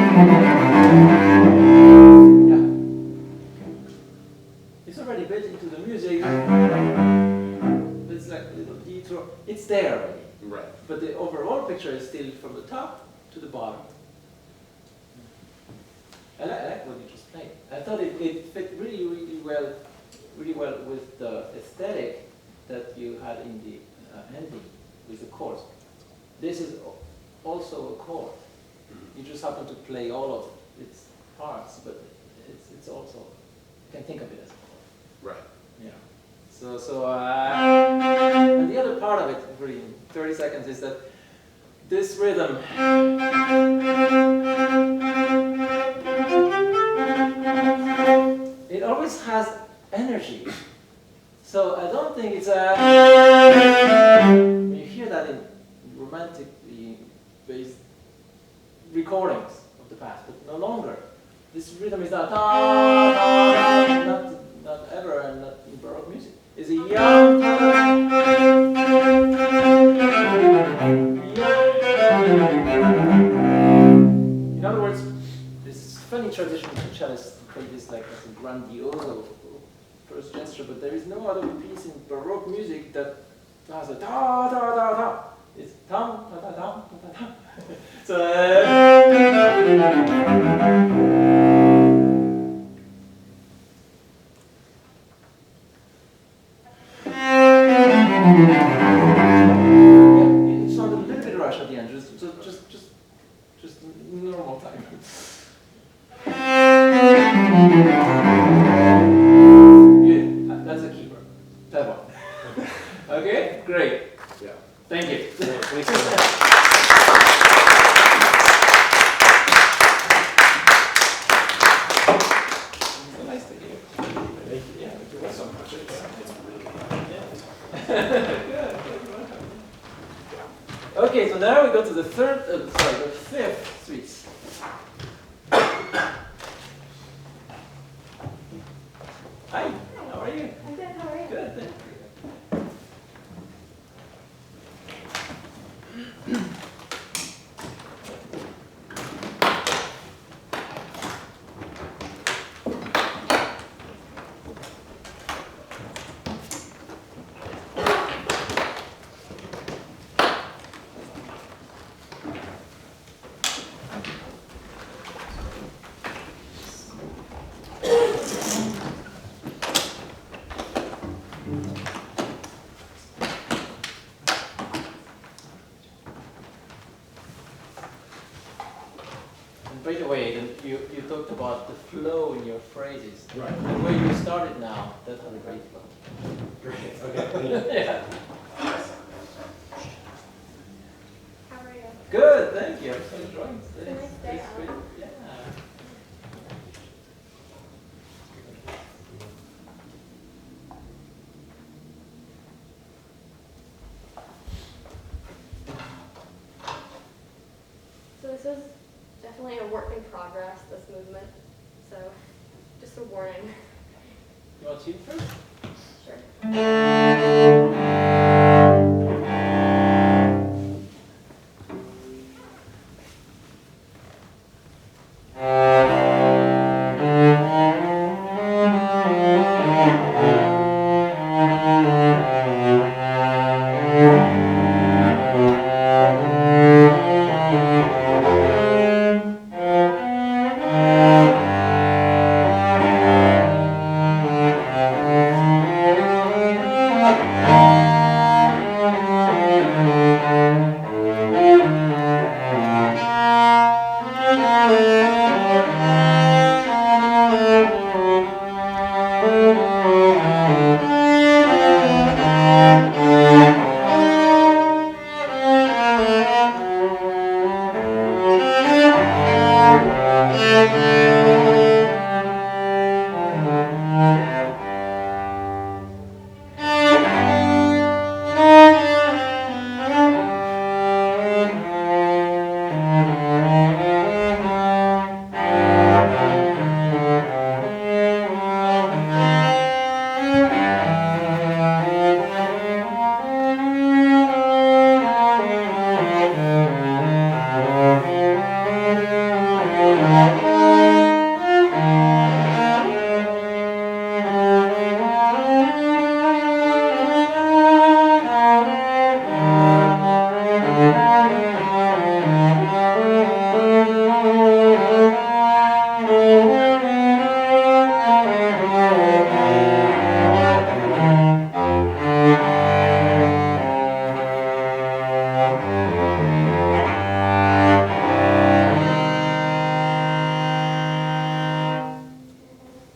It's already built into the music. It's like a little detour. It's there already. Right. But the overall picture is still from the top to the bottom. I like what you just played. I thought it fit really well with the aesthetic that you had in the ending with the chords. This is also a chord. You just happen to play all of its parts, but it's also, you can think of it as a chord. Right. Yeah. So and the other part of it, really, in 30 seconds, is that this rhythm it always has energy. So I don't think it's you hear that in romantic based recordings of the past, but no longer. This rhythm is not not ever, and not in Baroque music. It's a young. In other words, this funny tradition of cellists play this like as a grandioso first gesture, but there is no other piece in Baroque music that has a da da da da. It's tam da da da da da. So. It sounded a little bit rush at the end, just normal time. Yeah, that's a keeper. That one. Okay, great. Yeah. Thank you. Thanks so much. So nice to hear. Thank you. Yeah. so much. It's really Okay, so now we go to the the fifth suite. Hi, how are you? I'm good, how are you? Good, thank you. By the way, you talked about the flow in your phrases. Right. And where you started now, that had a great flow. great. Okay. Yeah. How are you? Good, thank you. I'm so enjoying this. It's a nice day It's great. out. Yeah. So this is definitely a work in progress, this movement. So just a warning. You want to tune first? Sure.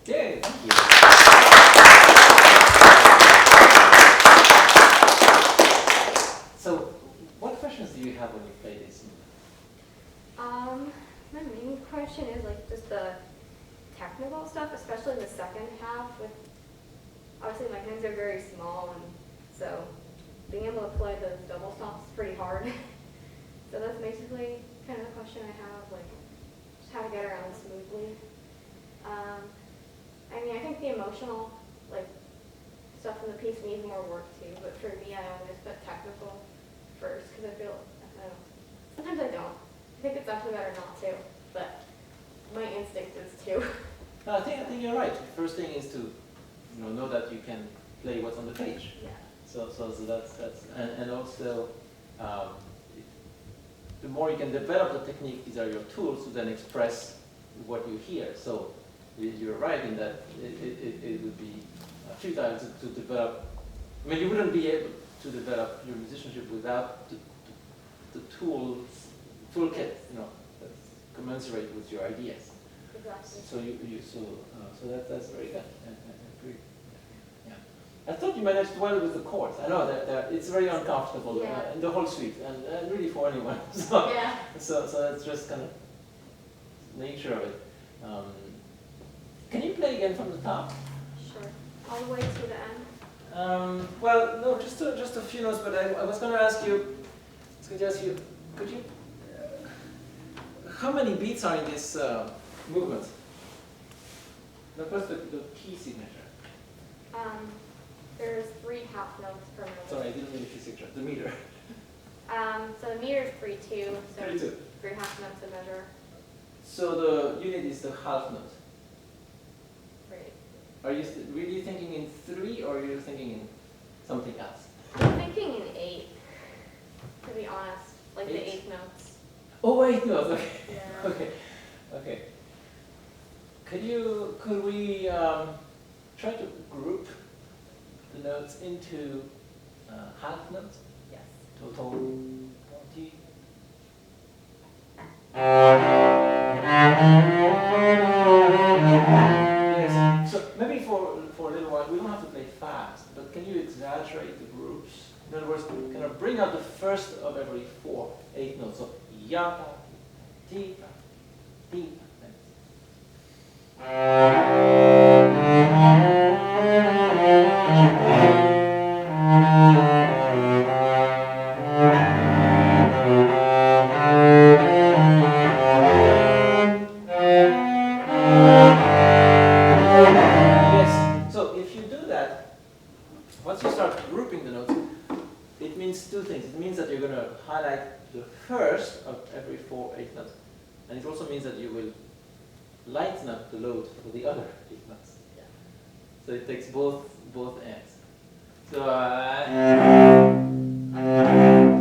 Yay, thank you. So, what questions do you have when you play this? My main question is like just the technical stuff, especially in the second half. With obviously my hands are very small, and so being able to play the double stops is pretty hard. So that's basically kind of the question I have, like just how to get around smoothly. I mean, I think the emotional like stuff in the piece needs more work too. But for me, I always put technical first because I feel I don't know. Sometimes I don't. I think it's actually better not to, but my instinct is to. No, I think you're right. The first thing is to know that you can play what's on the page. Yeah. So that's and also the more you can develop the technique, these are your tools to then express what you hear. So you're right in that it would be futile to develop. I mean, you wouldn't be able to develop your musicianship without the tools, toolkit, that's commensurate with your ideas. Exactly. So that's very good. I agree. Yeah. I thought you managed well with the chords. I know that it's very uncomfortable in the whole suite, and really for anyone. So Yeah. so that's just kind of nature of it. Can you play again from the top? Sure. I'll all the way to the end? Well, no, just a few notes. But I was going to ask you. Could you? How many beats are in this movement? What's the key signature? There's 3 half notes per minute. Sorry, I didn't mean the key signature. The meter. So the meter is 3/2, so 3/2. 3 half notes a measure. So the unit is the half note. Right. Are you really thinking in 3, or are you thinking in something else? I'm thinking in 8, to be honest. Like 8? the 8th notes. Oh, 8 notes. Okay. Yeah. Okay. Could we try to group the notes into half notes? Yes. Total 20. Yes. So maybe for a little while, we don't have to play fast, but can you exaggerate the groups? In other words, kind of bring out the first of every 4, 8 notes. So ya, ti, ti. Yes. So if you do that, once you start grouping the notes, it means 2 things. It means that you're going to highlight the first of every 4, 8 notes. And it also means that you will lighten up the load for the other 8 notes. Yeah. So it takes both ends. So, for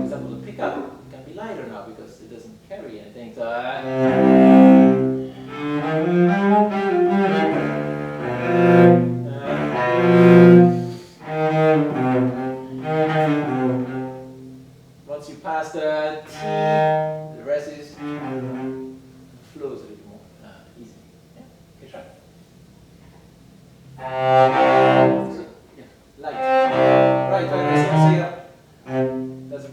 example, the pickup can be lighter now because it doesn't carry anything. So, once you pass the T, the rest is flows a little more easy. Yeah, okay, try. So, yeah, light. Right, so yeah. That's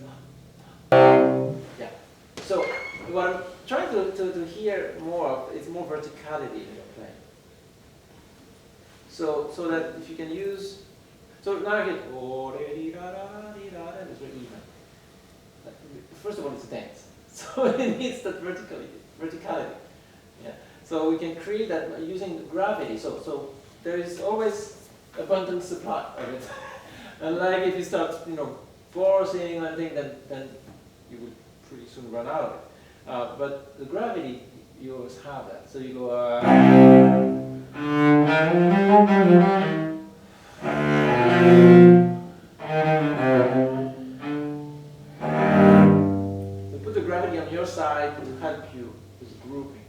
yeah. So what I'm trying to hear more of is more verticality in your playing. So that if you can use, so now I get and it's very even. First of all, it's a dance, so it needs that verticality. Yeah. So we can create that using gravity. So there is always abundant supply of it. Unlike if you start, forcing anything, then you will pretty soon run out of it. But the gravity, you always have that. So you go. So put the gravity on your side to help you with grouping.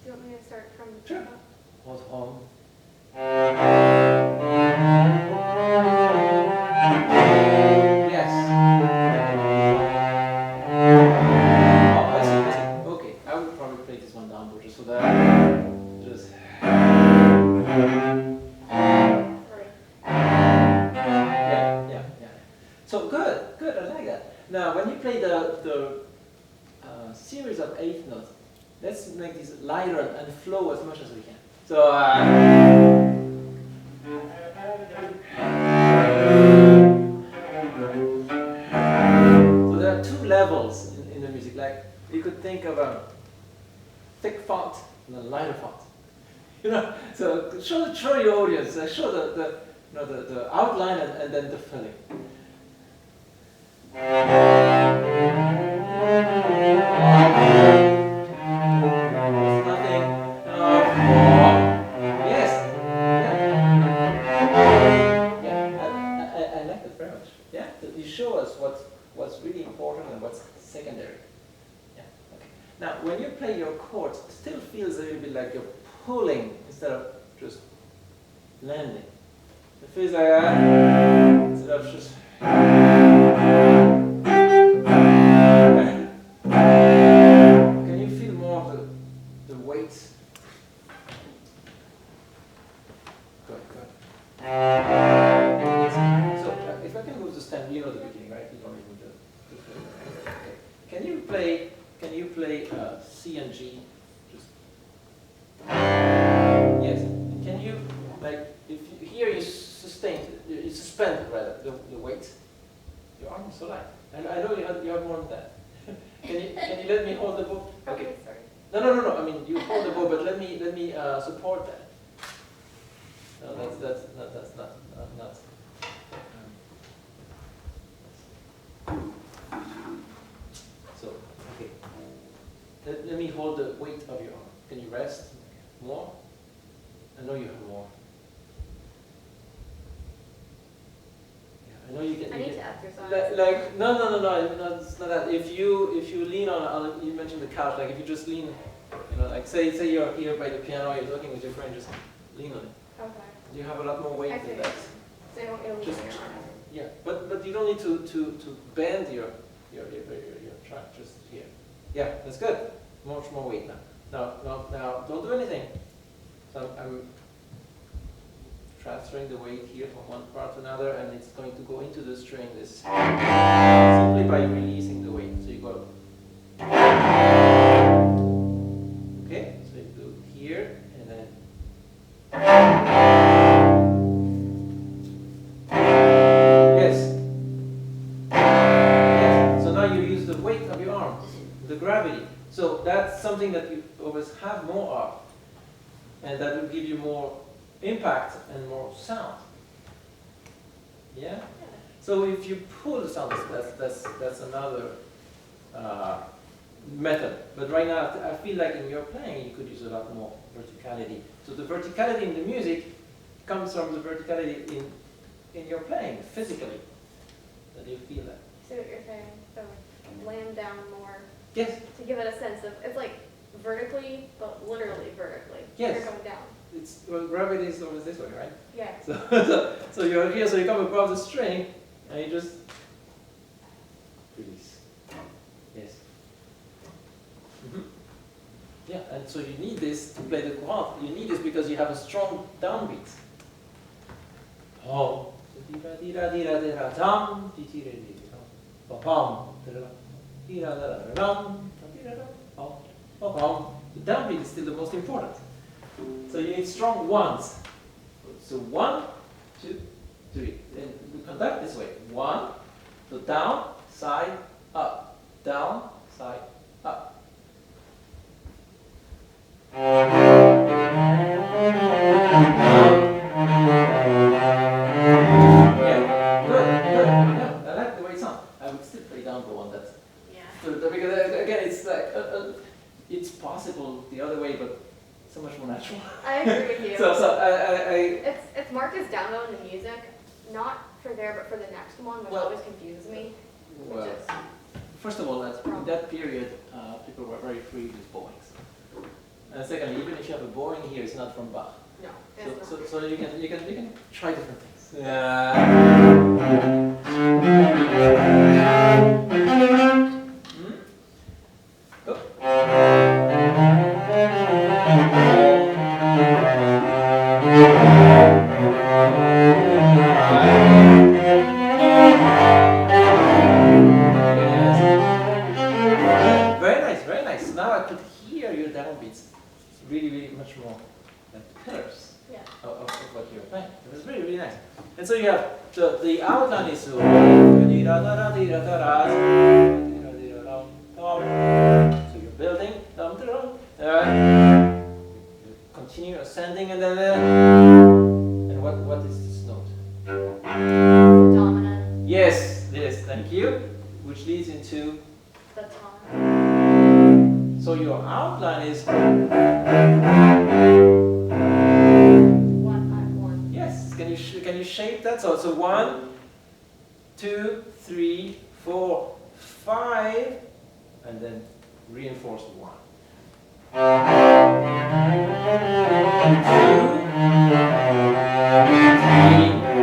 Do you want me to start from the Sure. top? Hold on. Yes. Oh, I see. Okay, I would probably play this one down, but just so that. Just. Sorry. Yeah. So good. I like that. Now, when you play the series of 8 notes, let's make these lighter and flow as much as we can. So, so there are 2 levels in the music. Like you could think of a thick font and a lighter font. So show your audience, show the outline and then the filling. Nothing. Yes. Yeah. I like that very much. Yeah. You show us what's really important and what's secondary. Yeah. Okay. Now, when you play your chords, it still feels a little bit like you're pulling instead of just landing. It feels like instead of just. Can you feel more of the weight? Good. So if I can move the stand, you know the beginning, right? You don't need to okay. Can you play C and G? Just yes. Can you if expand rather the weight. Your arm is so light. And I know you have more than that. Can you let me hold the bow? Okay, sorry. No. I mean, you hold the bow, but let me support that. No, that's not. So, okay. Let me hold the weight of your arm. Can you rest more? I know you have more. I know you can. I need to exercise. No, it's not that. If you lean on, you mentioned the couch. Like if you just lean, like say you're here by the piano, you're talking with your friend, just lean on it. Okay. You have a lot more weight I than see. that. So you don't really Just- your arm. Yeah, but you don't need to bend your track. Just here. Yeah, that's good. Much more weight now. Now, don't do anything. So I'm transferring the weight here from one part to another, and it's going to go into the string this simply by releasing the weight. So you go. Okay, so you do here and then. Yes. Yes. So now you use the weight of your arm, the gravity. So that's something that you always have more of, and that will give you more impact and more sound. Yeah. So if you pull the sound, that's another method. But right now, I feel like in your playing, you could use a lot more verticality. So the verticality in the music comes from the verticality in your playing physically. That you feel that. So what you're saying, so land down more Yes. to give it a sense of, it's like vertically, but literally vertically. Yes. You're going down. Well, gravity is always this way, right? Yeah. So you're here, so you come above the string, and you just release. Yes. Yeah, and so you need this to play the Courante. You need this because you have a strong downbeat. Oh. The downbeat is still the most important. So you need strong ones. So 1, 2, 3. And we conduct this way. 1, so down, side, up. Down, side, up. Yeah, good. Yeah, I like the way it sounds. I would still play down the one that. Yeah. Because again, it's like it's possible the other way, but so much more natural. I agree with you. So I It's marked as down low in the music, not for there, but for the next one, which Well- always confuses me. well, Which is, first of all, in that period, people were very free with bowings. And secondly, even if you have a bowing here, it's not from Bach. no, it's not. So you can try different things. Very nice. Now I could hear your downbeats. Really much more like pillars Yeah. of what you're playing. It was really nice. And so you have the outline is so you're building, continue ascending, and then and what is this note? Dominant, Yes, thank you, which leads into. the tonic. So your outline is 1, 5, 1. yes. Can you shape that? So 1, 2, 3, 4, 5, and then reinforce 1. 2, 3, 4.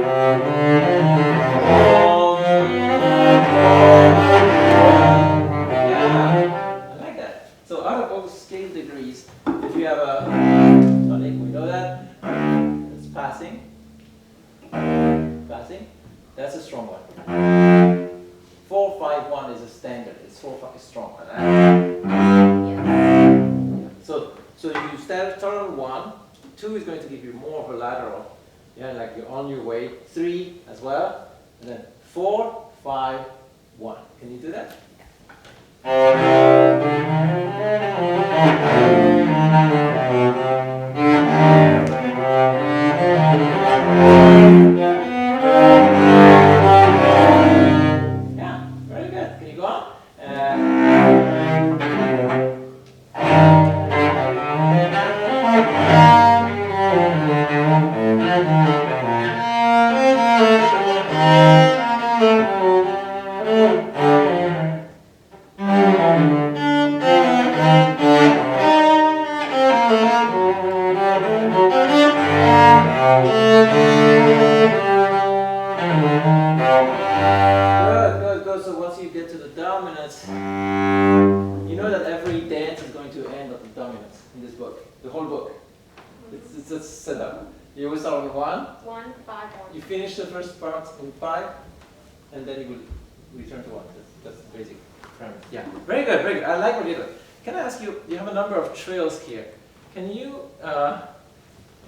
Yeah, I like that. So out of all the scale degrees, if you have a tonic, we know that it's passing. That's a strong one. 4, 5, 1 is a standard. It's 4, 5 is strong. Yeah. So you start on 1. 2 is going to give you more of a lateral, Yeah, like you're on your way. 3 as well. And then 4, 5, 1. Can you do that? Yeah, very good. Can you go on? Good, good, good. So once you get to the dominants, you know that every dance is going to end at the dominants in this book, the whole book. It's a setup. You always start with 1. 1, 5, 1. You finish the first part in 5, and then you will return to 1. That's the basic premise. Yeah, very good, very good. I like what you do. Can I ask you? You have a number of trills here. Can you,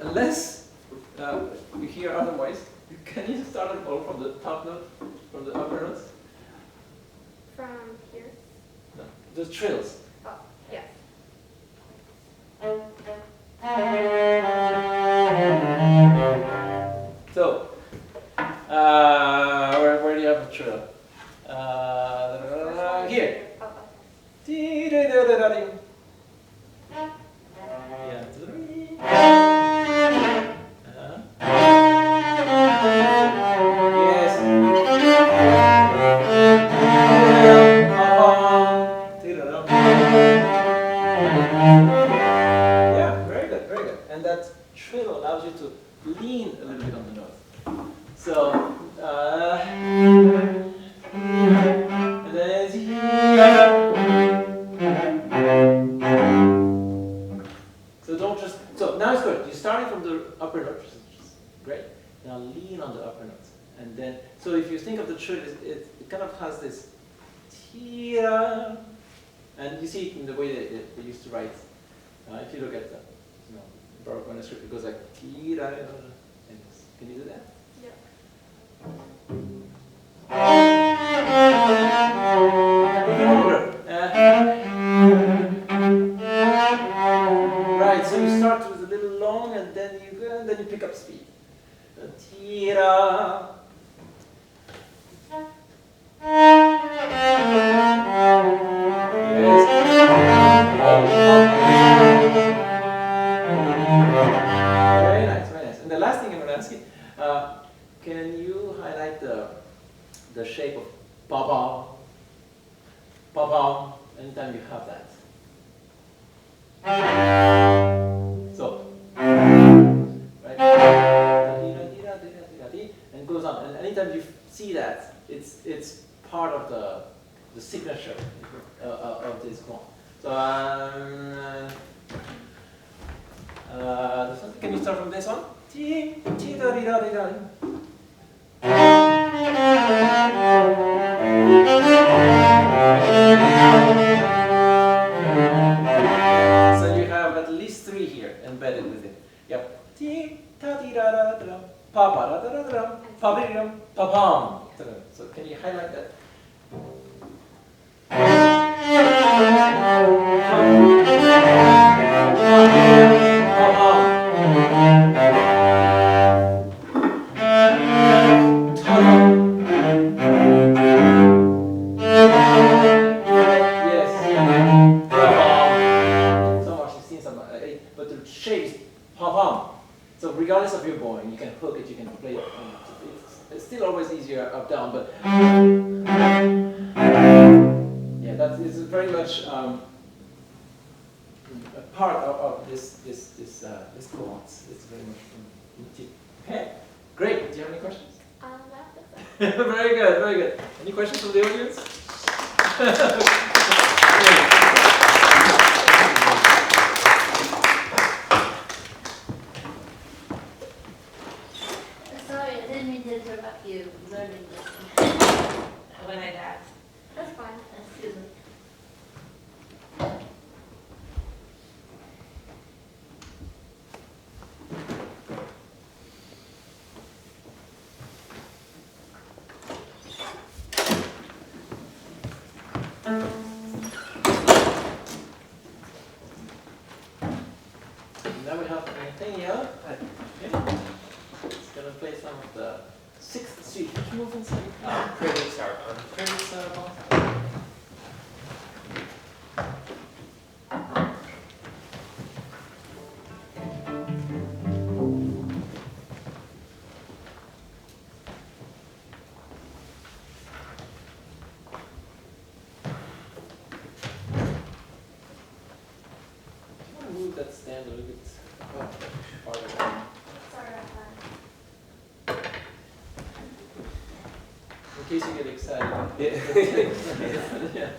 unless you hear otherwise, can you start it all from the top note, from the upper notes? From here? No, the trills. Oh, yes. So, where do you have a trill? Here. Oh, Yeah. Yes. Yeah, very good, very good. And that trill allows you to lean a little bit on the note. So, and then so don't just, so now it's good. You're starting from the upper note, which is great. Now lean on the upper notes. And then, so if you think of the trill, it kind of has this tira, and you see it in the way they used to write. If you look at the Baroque manuscript, it goes like tira. And can you do that? Right, so you start with a little long, and then you pick up speed. Tira. Very nice, very nice. And the last thing I'm going to ask you, can you highlight the shape of ba-ba, ba-ba, anytime you have that? So, right, and goes on. And anytime you see that, it's part of the signature of this poem. So, can you start from this one? So you have at least 3 here embedded within. Yep. So can you highlight that? So regardless of your bowing, you can hook it, you can play it. It's still always easier up down, but yeah, that is very much a part of this Courante. It's very much okay. Great. Do you have any questions? Very good, very good. Any questions from the audience? Sorry, I didn't mean to interrupt you learning this when I died. That's fine. Excuse me. time of the 6th Street. Which movements are you playing? Prelude, Sarabande. Prelude, Sarabande. Move that stand a little bit farther down. Sorry about that. In case you get excited. Yeah.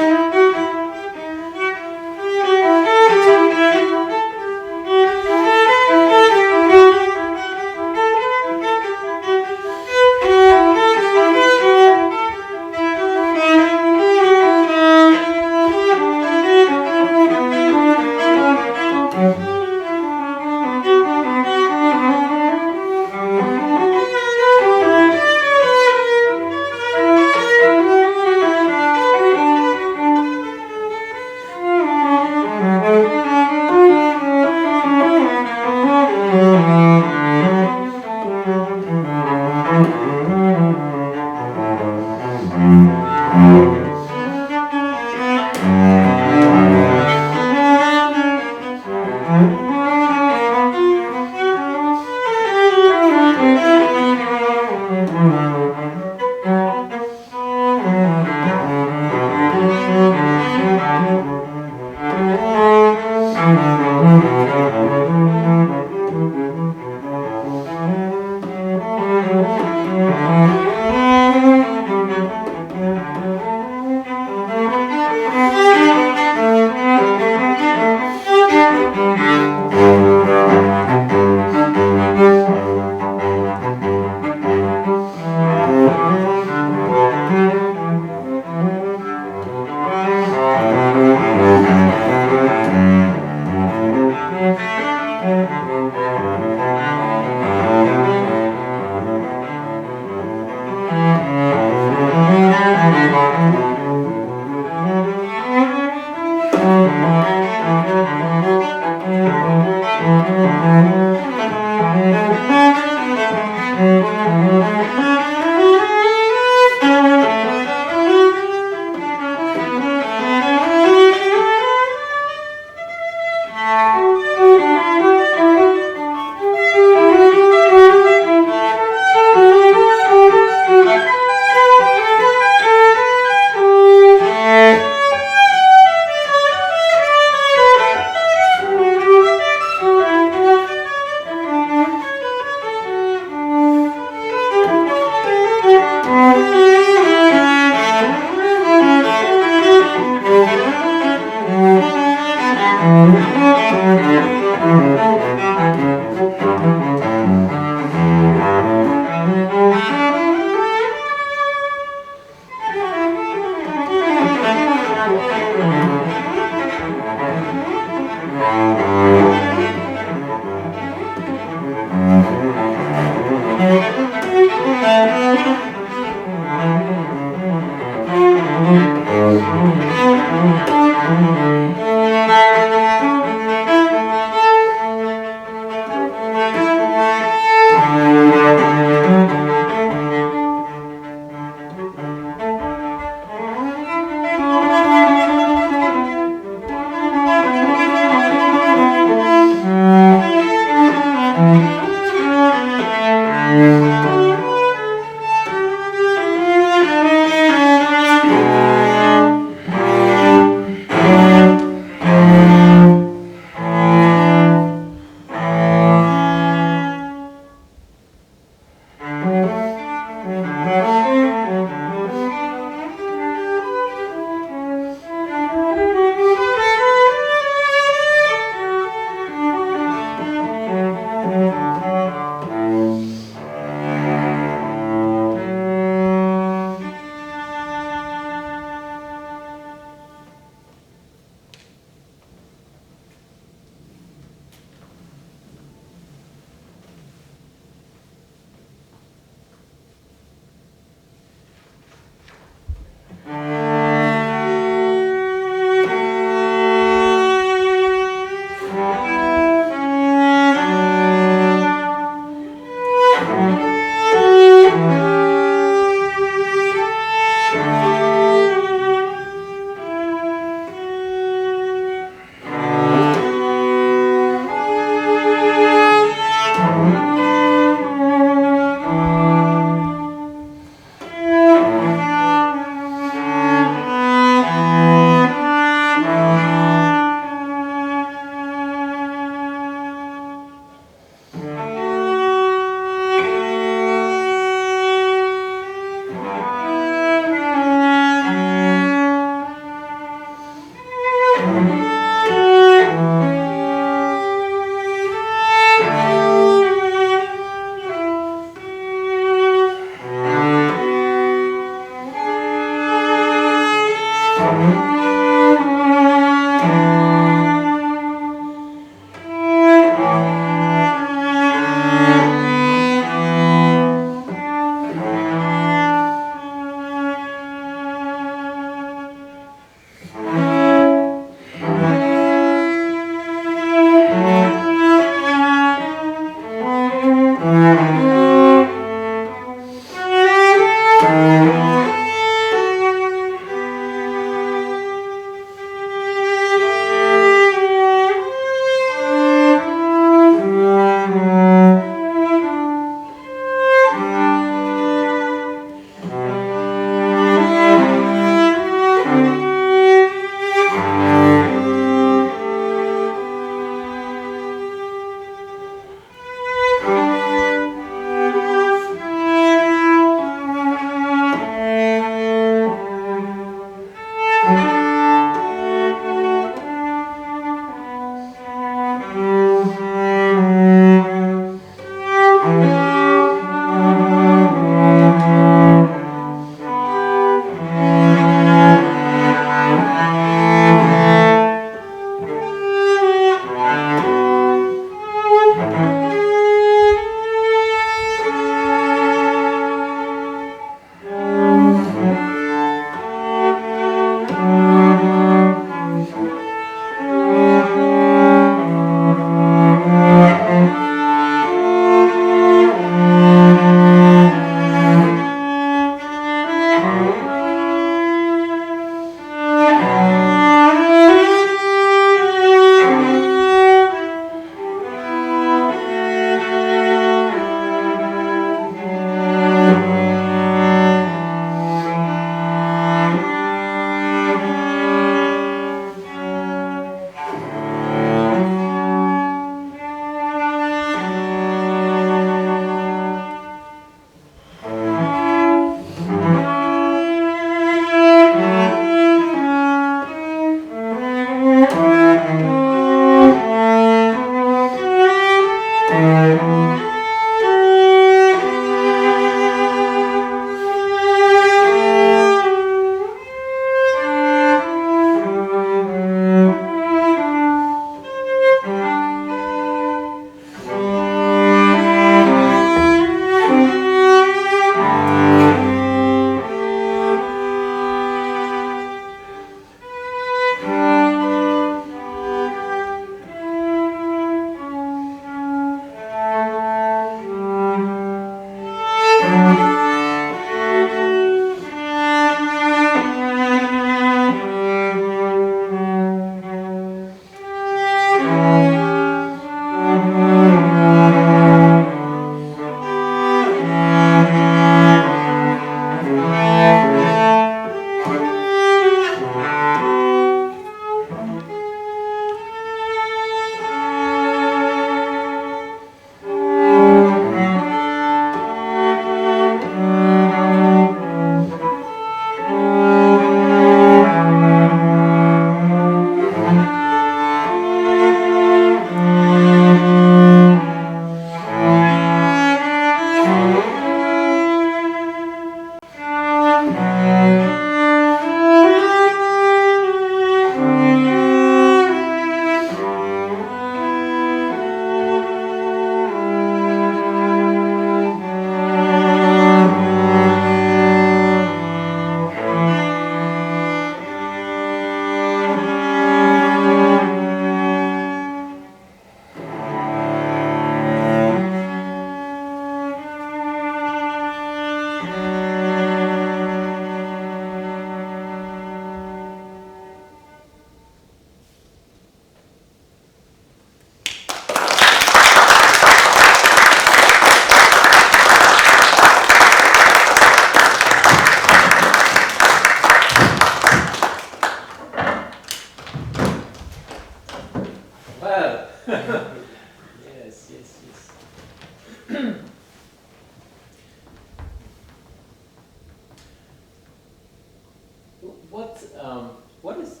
What is,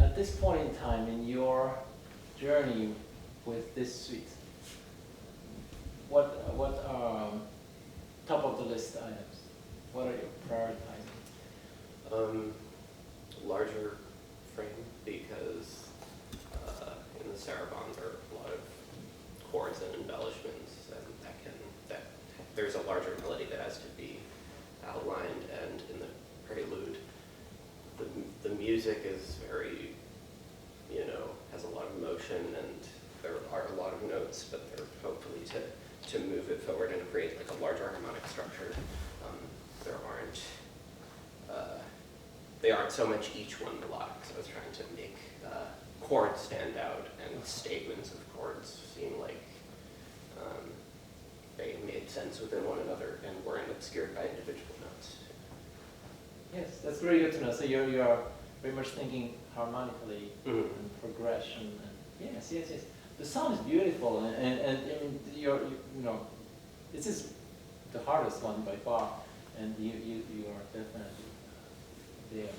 at this point in time in your journey with this suite, what are top of the list items? What are you prioritizing? Larger frame, because in the Sarabande there are a lot of chords and embellishments, and that there's a larger melody that has to be outlined, and in the Prelude, the music is very, has a lot of motion, and there are a lot of notes, but they're hopefully to move it forward and create like a larger harmonic structure. They aren't so much each one melodic, so I was trying to make chords stand out and statements of chords seem like they made sense within one another and weren't obscured by individual notes. Yes, that's very good to know. So you're very much thinking harmonically and progression. And yes. The sound is beautiful, and I mean this is the hardest one by far, and you are definitely there.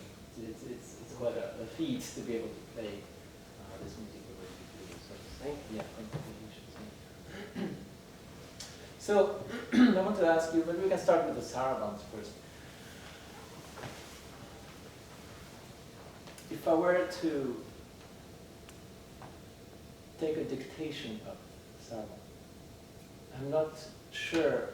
It's quite a feat to be able to play this music the way you do. So thank you. So I want to ask you, maybe we can start with the Sarabandes first. If I were to take a dictation of Sarabande, I'm not sure,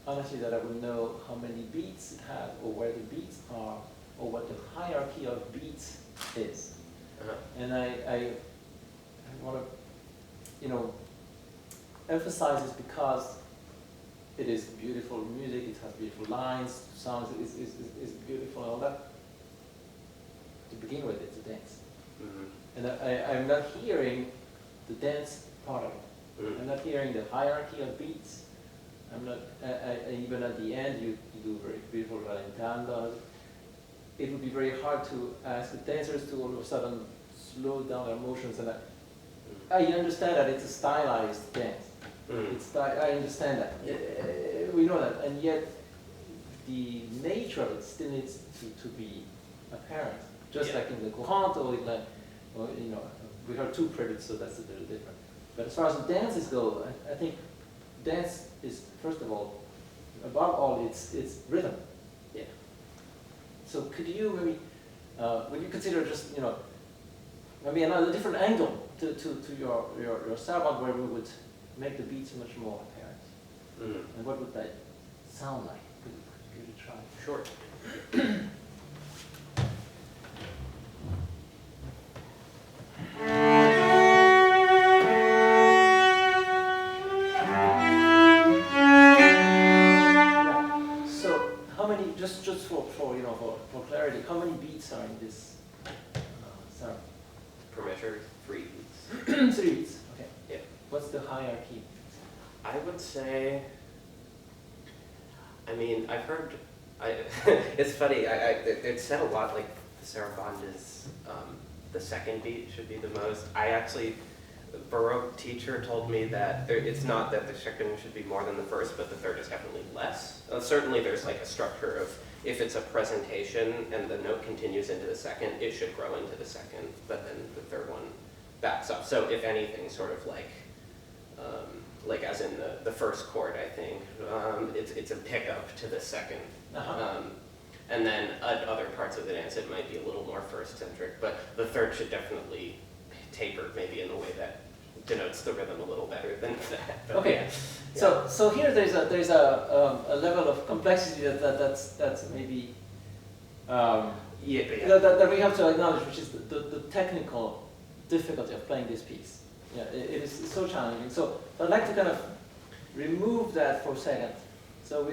honestly, that I would know how many beats it has, or where the beats are, or what the hierarchy of beats is. And I want to, emphasize this because it is beautiful music, it has beautiful lines, sounds is beautiful and all that. To begin with, it's a dance. And I'm not hearing the dance part of it. I'm not hearing the hierarchy of beats. I'm not, even at the end, you do very beautiful ralentando. It would be very hard to ask the dancers to all of a sudden slow down their motions. And I understand that it's a stylized dance. I understand that. We know that. And yet, the nature of it still needs to be apparent. Just like in the Courante, we heard two preludes, so that's a little different. But as far as the dances go, I think dance is, first of all, above all, it's rhythm. Yeah. So could you maybe, would you consider just, maybe another different angle to your Sarabande, where we would make the beats much more apparent? And what would that sound like? Could you try? Sure. For clarity, how many beats are in this sound? Per measure, 3 beats. 3 beats, okay. Yeah. What's the hierarchy? I would say, I've heard, it's funny, it's said a lot like the Sarabande is, the second beat should be the most. The Baroque teacher told me that it's not that the second should be more than the first, but the third is definitely less. Certainly there's like a structure of, if it's a presentation and the note continues into the second, it should grow into the second, but then the third one backs up. So if anything, sort of like as in the first chord, I think, it's a pickup to the second. And then at other parts of the dance, it might be a little more first-centric, but the third should definitely taper, maybe in a way that denotes the rhythm a little better than that. But okay, yeah. So here there's a level of complexity that's maybe that we have to acknowledge, which is the technical difficulty of playing this piece. Yeah, it is so challenging. So I'd like to kind of remove that for a second. So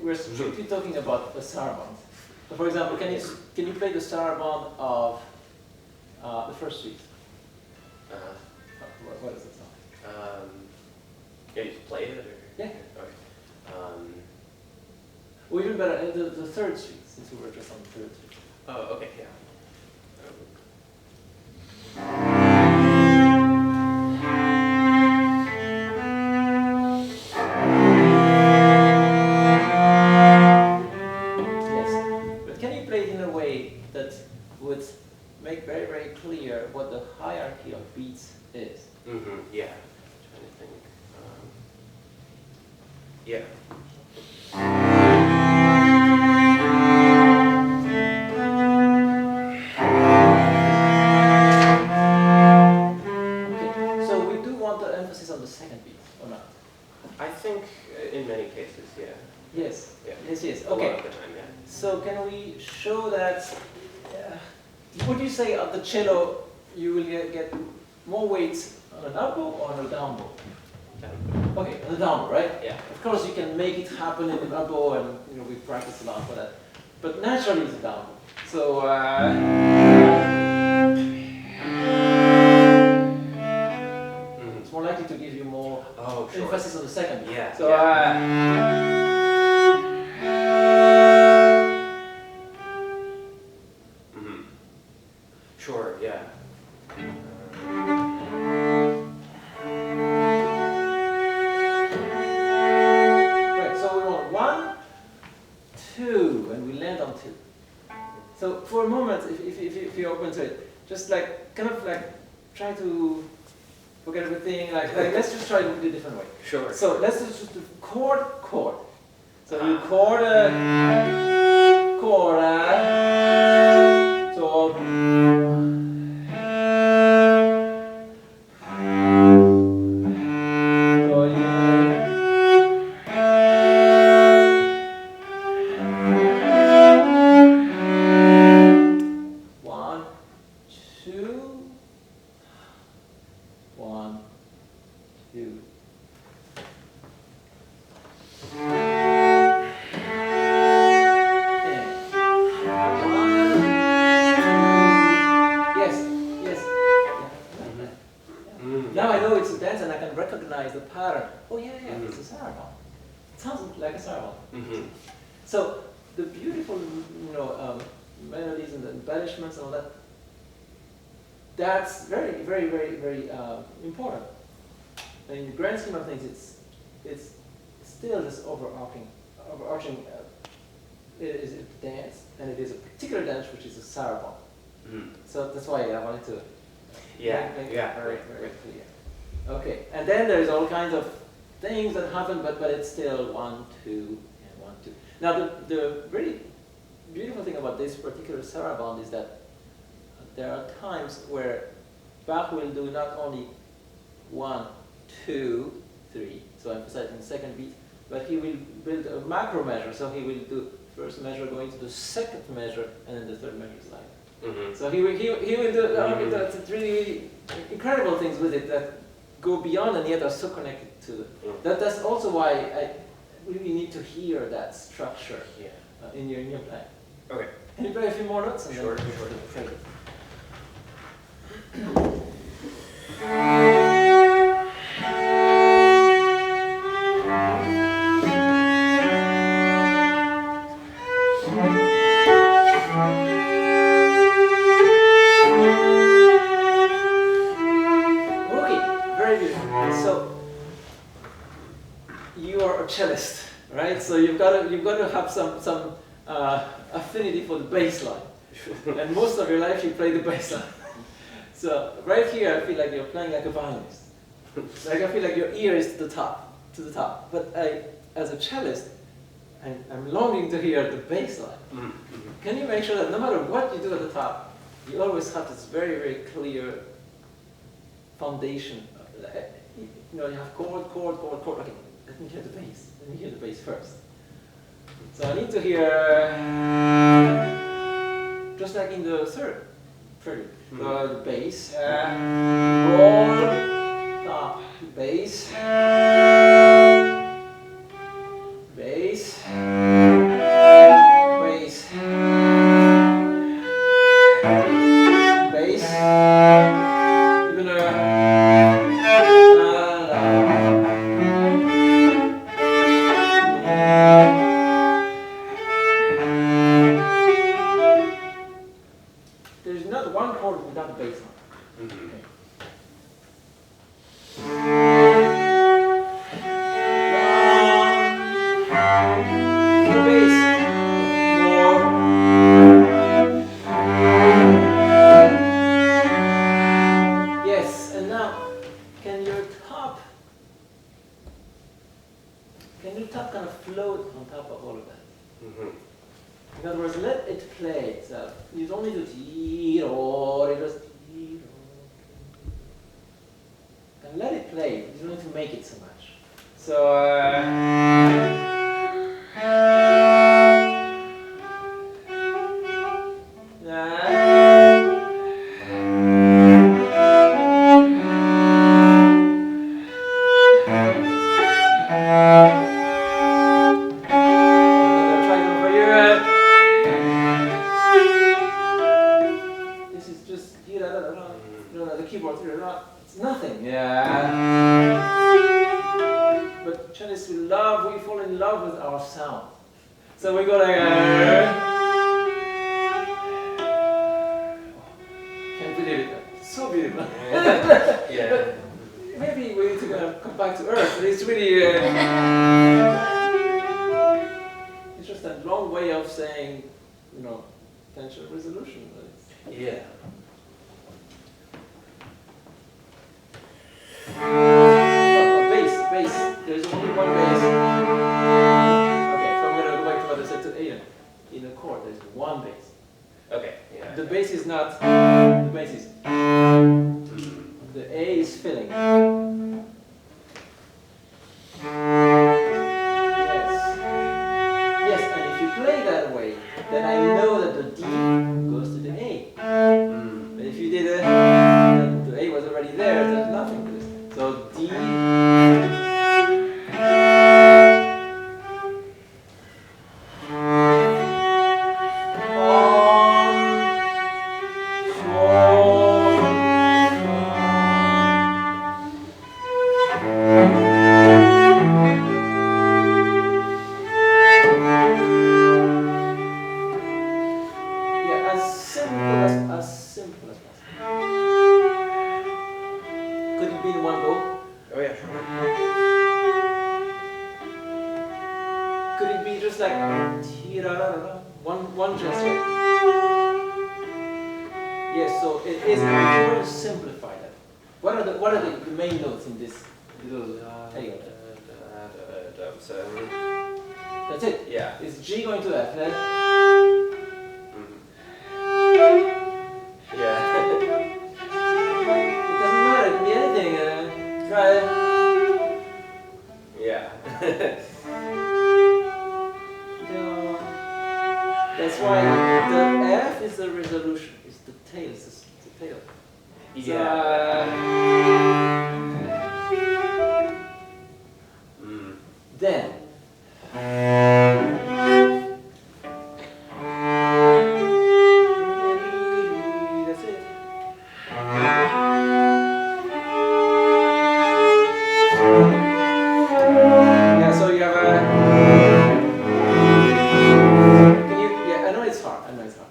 we're strictly talking about the Sarabande. So for example, can you play the Sarabande of the first suite? What is it song? Yeah, you play it? Or? Yeah. Okay. Or even better, the third suite, since we were just on the third suite. Oh, okay, yeah. Yeah. Okay, so we do want the emphasis on the second beat, or not? I think in many cases, yeah. Yes. Yeah. Yes, yes. A lot Okay. of the time, yeah. So can we show that, would you say on the cello you will get more weight on an up bow or on a down bow? Okay, on the down bow, right? Yeah. Of course you can make it happen in an up bow, and we practice a lot for that. But naturally it's a down bow. So it's more likely to give you more emphasis on the second beat. Yeah. So sure, yeah. right, so we want 1, 2, and we land on 2. So for a moment, if you're open to it, just like kind of like try to forget everything. Like let's just try to do it a different way. Sure. So let's just do chord, chord. So you chord a chord so one, two, 1, 2. Now I know it's a dance and I can recognize the pattern. Oh yeah, it's a sarabande. It sounds like a sarabande. So the beautiful, melodies and the embellishments and all that, that's very, very, very, very important. And in the grand scheme of things, it's still this overarching. It is a dance, and it is a particular dance which is a sarabande. So that's why I wanted to. Make it very, very clear. Okay, and then there's all kinds of things that happen, but it's still 1, 2, and 1, 2. Now the really beautiful thing about this particular sarabande is that there are times where Bach will do not only 1, 2, 3, so emphasizing the second beat, but he will build a macro measure. So he will do first measure going to the second measure, and then the third measure is like. So he will do really incredible things with it that go beyond and yet are so connected to the. That's also why I really need to hear that structure in your playing. Okay. Can you play a few more notes? And Sure. then the Prelude. Cellist, right? So you've got to have some affinity for the bass line, and most of your life you play the bass line. So right here, I feel like you're playing like a violinist. Like I feel like your ear is to the top. But as a cellist, I'm longing to hear the bass line. Can you make sure that no matter what you do at the top, you always have this very, very clear foundation? You have chord. Okay. Let me hear the bass. Let me hear the bass first. So I need to hear, just like in the third Prelude, the bass, roll, bass, bass, bass, even there's not one chord without a bass line. Okay. can you kind of float on top of all of that? Mm-hmm. In other words, let it play itself. You don't need to dee-do, you just dee-do. And let it play. You don't need to make it so much. So, it's nothing, but cellists we fall in love with our sound. So we go like, can't believe it, it's so beautiful. Yeah. But maybe we need to come back to earth. It's really, it's just a long way of saying, tension resolution. Yeah. Bass. There's only one bass. Okay, so I'm going to go back to what I said to Aidan. In a chord, there's one bass. Okay. Yeah. The bass is not. The bass is. The A is filling. Yes, and if you play that way, then I know that the D goes to the A. But if you did it, the A was already there, there's nothing to this. So D. One gesture. Yes, so it is. If you were to simplify that, what are the main notes in this little? So that's it. yeah. Is G going to F? Then? Yeah. It doesn't matter. It can be anything. Try it. Yeah. That's why the F is the resolution. It's the tail. It's the tail. Yeah. Then. That's it. Yeah. So you have a.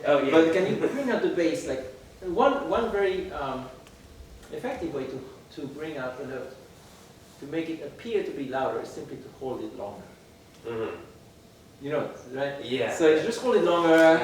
Oh, yeah. But can you bring out the bass? Like one very effective way to bring out the note, to make it appear to be louder, is simply to hold it longer. Mm-hmm. You know, right? Yeah. So you just hold it longer.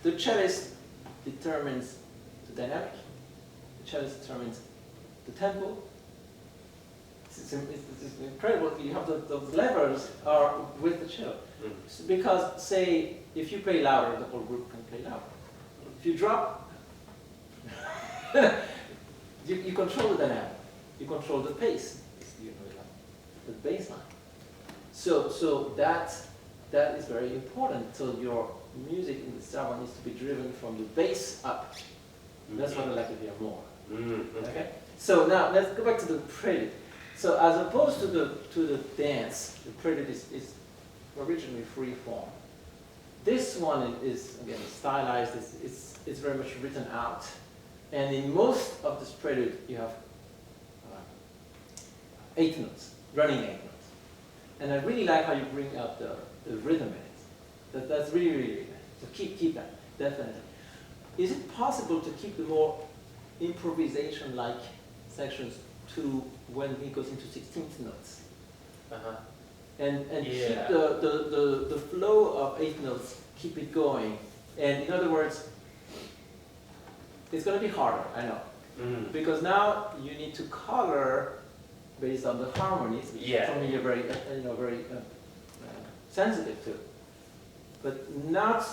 The cellist determines the dynamic, the cellist determines the tempo. It's incredible. You have those levers are with the cello. So because, say, if you play louder, the whole group can play louder. If you drop, you control the dynamic, you control the pace, the bass line. So that is very important. So your music in the Sarabande needs to be driven from the bass up. That's what I like to hear more. Okay. So now let's go back to the prelude. So as opposed to the dance, the prelude is originally free form. This one is again stylized. It's very much written out, and in most of this prelude you have 8 notes, running 8 notes. And I really like how you bring out the rhythm in it. That's really, really, really nice. So keep that, definitely. Is it possible to keep the more improvisation-like sections to when he goes into 16th notes? And Yeah. keep the flow of 8th notes, keep it going. And in other words, it's going to be harder, I know. Because now you need to color based on the harmonies, which something you're very, very sensitive to. But not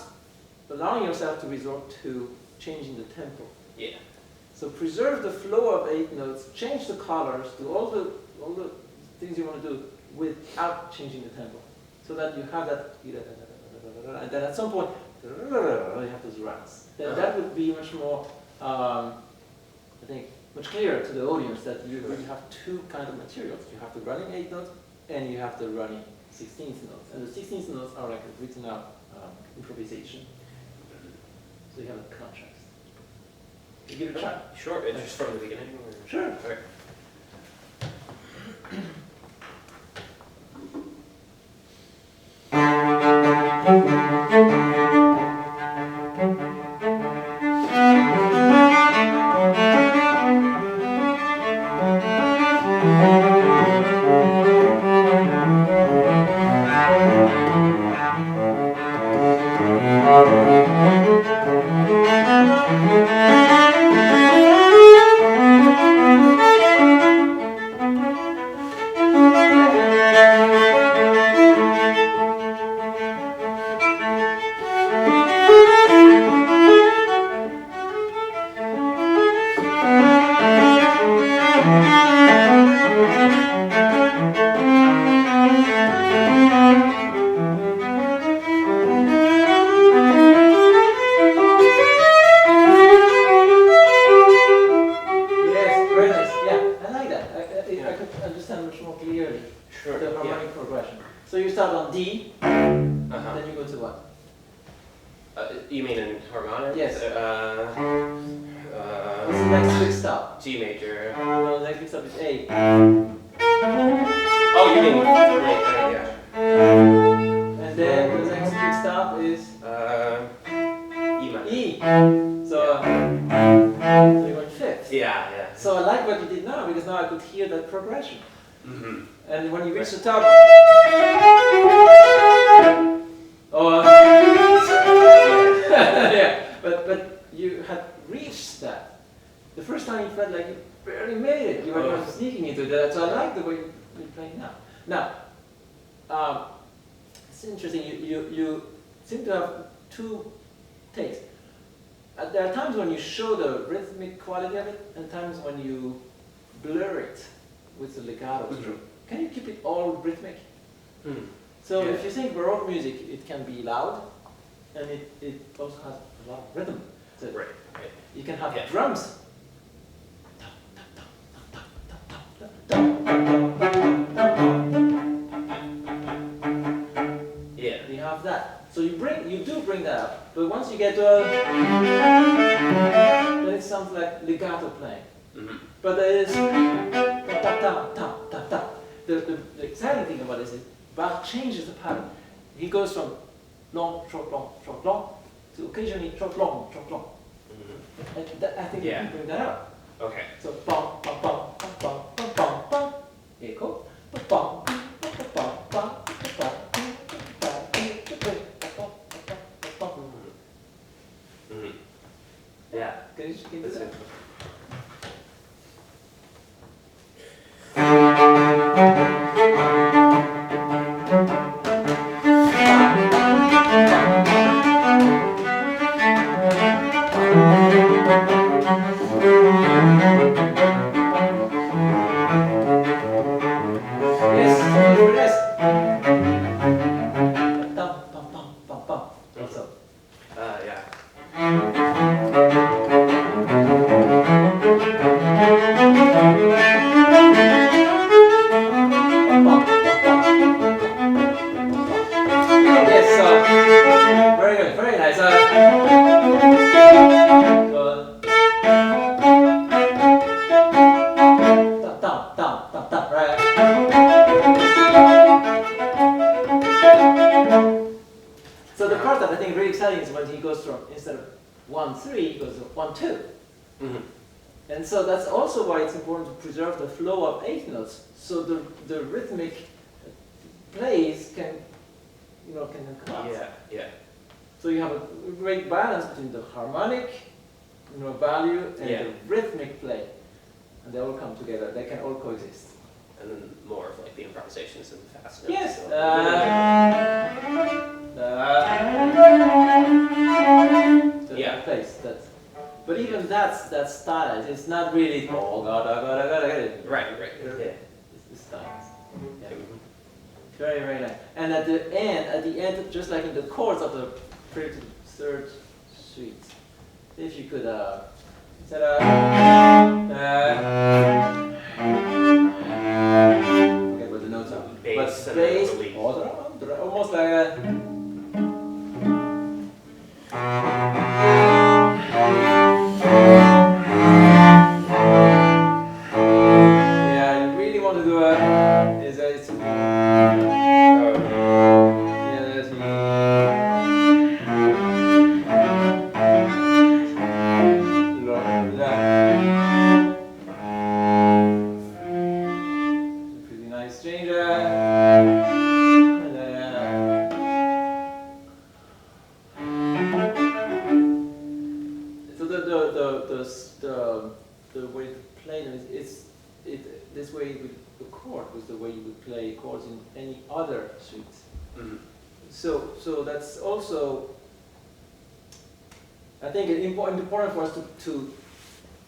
allowing yourself to resort to changing the tempo. Yeah. So preserve the flow of 8 notes, change the colors, do all the things you want to do without changing the tempo. So that you have that, and then at some point, you have those rounds. Then that would be much more, I think, much clearer to the audience that you really have two kinds of materials. You have the running 8 notes and you have the running 16th notes. And the 16th notes are like a written out improvisation. So you have a contrast. You give it a try. Sure, it's just from the beginning? Or? Sure. Okay. You mean in harmonic? Yes. What's the next big stop? G major. No, the next big stop is A. Oh, you mean yeah. And then the next big stop is E minor. E. So you went fifth. Yeah. So I like what you did now because now I could hear that progression. Mm-hmm. And when you reach the top, yeah, but you had reached that. The first time you felt like you barely made it. You were kind of sneaking into that. So I like the way you're playing now. Now, it's interesting. You seem to have two takes. There are times when you show the rhythmic quality of it, and times when you blur it with the legato stroke. Can you keep it all rhythmic? So if you think Baroque music, it can be loud, and it also has a lot of rhythm. So Right. you can have Yeah. drums. Yeah. You have that. So you do bring that up, but once you get to then it sounds like legato playing. Mm-hmm. But there is the exciting thing about this is Bach changes the pattern. He goes from long, short, long, to occasionally short, long. Mm-hmm. And I think you can bring that up. Okay. So bum bum bum bum bum bum bum. Echo. Bum bum bum bum bum. Mm-hmm. Yeah. Can you just give this up? So the part that I think really exciting is when he goes from, instead of 1-3, he goes to 1-2. And so that's also why it's important to preserve the flow of 8 notes, so the rhythmic plays can come out. Yeah. So you have a great balance between the harmonic, value and the rhythmic play, and they all come together. They can all coexist. And then more of like the improvisations and the fast notes. Yes. The place that. But even that's stylized. It's not really gotta. Right. It's the styles. Yeah. Very, very nice. And at the end, just like in the chords of the Prelude to the Third Suite, if you could instead of forget what the notes are. Bass but and bass, relief. almost like a. Yeah, you really want to do pretty nice change. So the way to play them this way with the chord was the way you would play chords in any other suites. So that's also, I think, important for us to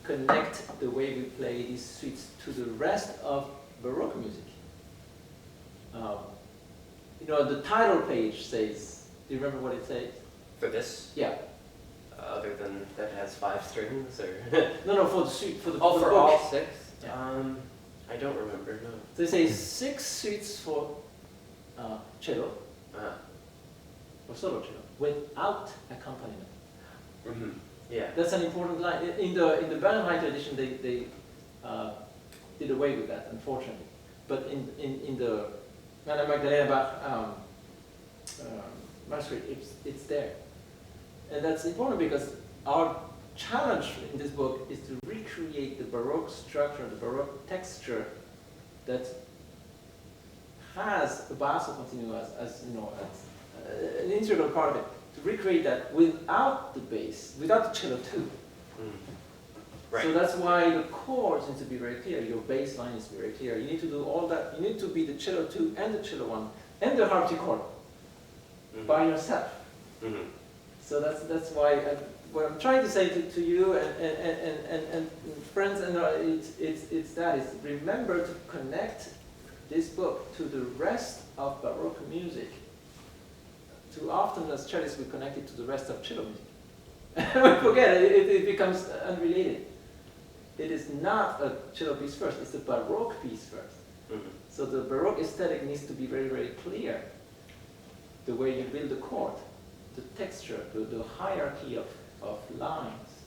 connect the way we play these suites to the rest of Baroque music. The title page says, do you remember what it says? For this? Yeah. Other than that it has 5 strings, or? No, for the suite, for the for book. all 6? Yeah. I don't remember, no. So they say 6 suites for cello, or solo cello, without accompaniment. Yeah. That's an important line. In the Bernheim edition, they did away with that, unfortunately. But in the Margaleet Bach manuscript, it's there. And that's important because our challenge in this book is to recreate the Baroque structure, the Baroque texture that has a basso continuo as an integral part of it. To recreate that without the bass, without the cello too. Right. So that's why the chords need to be very clear. Your bass line is very clear. You need to do all that. You need to be the cello 2 and the cello 1 and the harpsichord by yourself. So that's why what I'm trying to say to you and friends, and it's remember to connect this book to the rest of Baroque music. Too often as cellists we connect it to the rest of cello music. We forget it becomes unrelated. It is not a cello piece first, it's a Baroque piece first. So the Baroque aesthetic needs to be very, very clear. The way you build the chord, the texture, the hierarchy of lines,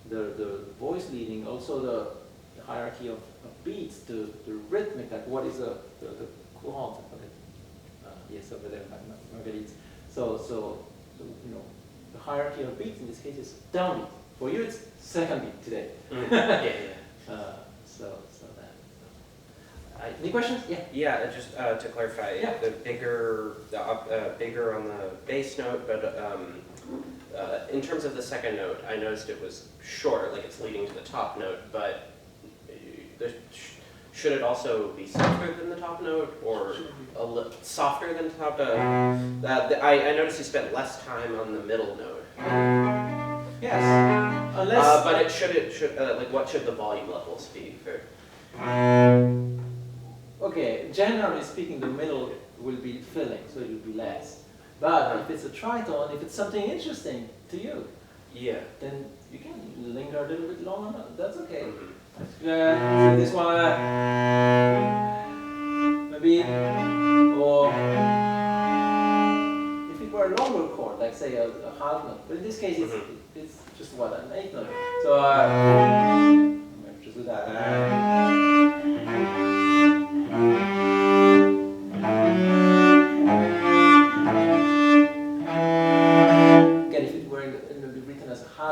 the voice leading, also the hierarchy of beats, the rhythmic, like what is the Courante, yes, over there, Margaleet. So the hierarchy of beats in this case is downbeat. For you, it's second beat today. So that. Any questions? Yeah. Yeah, just to clarify, Yeah. the bigger on the bass note, but in terms of the second note, I noticed it was short, like it's leading to the top note, but should it also be softer than the top note, or softer than the top note? I noticed you spent less time on the middle note. Yes. Unless. But it should like what should the volume levels be for? Okay, generally speaking, the middle will be filling, so it will be less. But if it's a tritone, if it's something interesting to you, then you can linger a little bit longer. That's okay. So this one, maybe, or if it were a longer chord, like say a half note. But in this case, it's just what, an 8th note. So maybe just do that.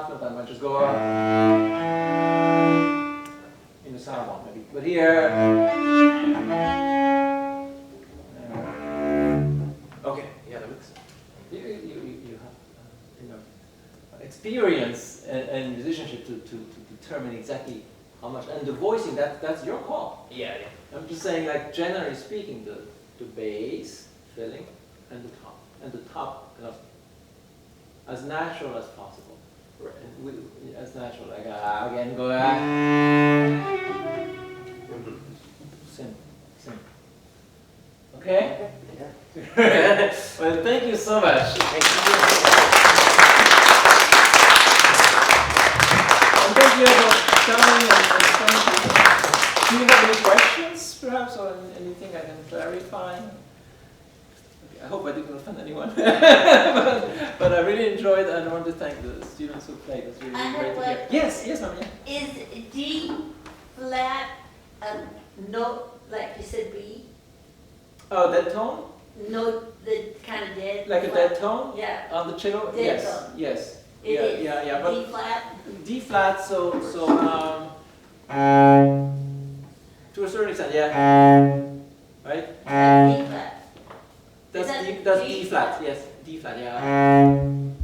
half note, I might just go in the Sarabande maybe. But here, okay, yeah, that looks. You have experience and musicianship to determine exactly how much, and the voicing, that's your call. Yeah. I'm just saying, like, generally speaking, the bass filling and the top kind of as natural as possible. Right. As natural, like again, go sing. Okay? Yeah. Well, thank you so much. Thank you. And thank you for coming and thank you. Do you have any questions, perhaps, or anything I can clarify? Okay, I hope I didn't offend anyone. but I really enjoyed, and I want to thank the students who played. It was really I have great to one. hear. Yes, ma'am. Yeah. Is D flat a note like you said B? Oh, that tone? Note that kind of dead? Like a flat? dead tone? Yeah. On the cello? Dead Yes. tone. Yes. It is. Yeah. But D flat? D flat, so to a certain extent, yeah. Right? D flat. That's that that's D D flat, yes. D flat, yeah.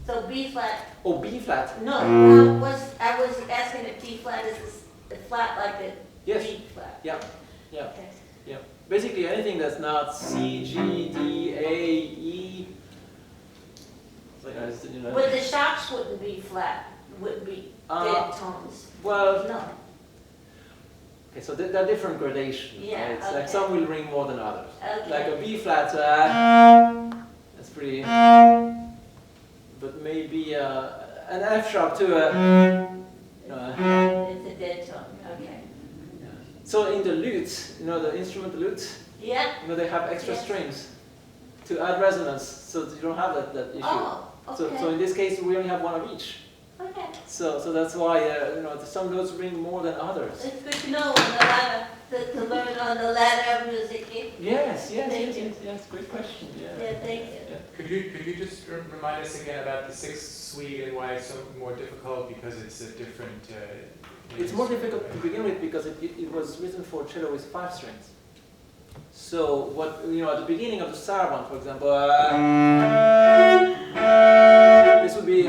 So B flat? Oh, B flat. No, I was asking if D flat is a flat like the Yes. B flat. Yeah. Okay. Yeah. Basically anything that's not C, G, D, A, E. But the sharps wouldn't be flat, wouldn't be dead tones. Well, No. okay, so there are different gradations. Yeah, Right? It's okay. like some will ring more than others. Okay. Like a B flat, that's pretty. But maybe an F sharp too. It's a dead tone. Okay. So in the lute, the instrument lute, Yeah. they have extra Yes. strings to add resonance, so you don't have that issue. Oh, okay. So in this case, we only have one of each. Okay. So that's why some notes ring more than others. It's good to know on the ladder, to learn on the ladder of music. Yes. Thank you. Great question. Yeah. Yeah, thank you. Yeah. Could you just remind us again about the sixth suite and why it's so more difficult because it's a different. It's more difficult to begin with because it was written for cello with 5 strings. So what at the beginning of the Sarabande, for example, this would be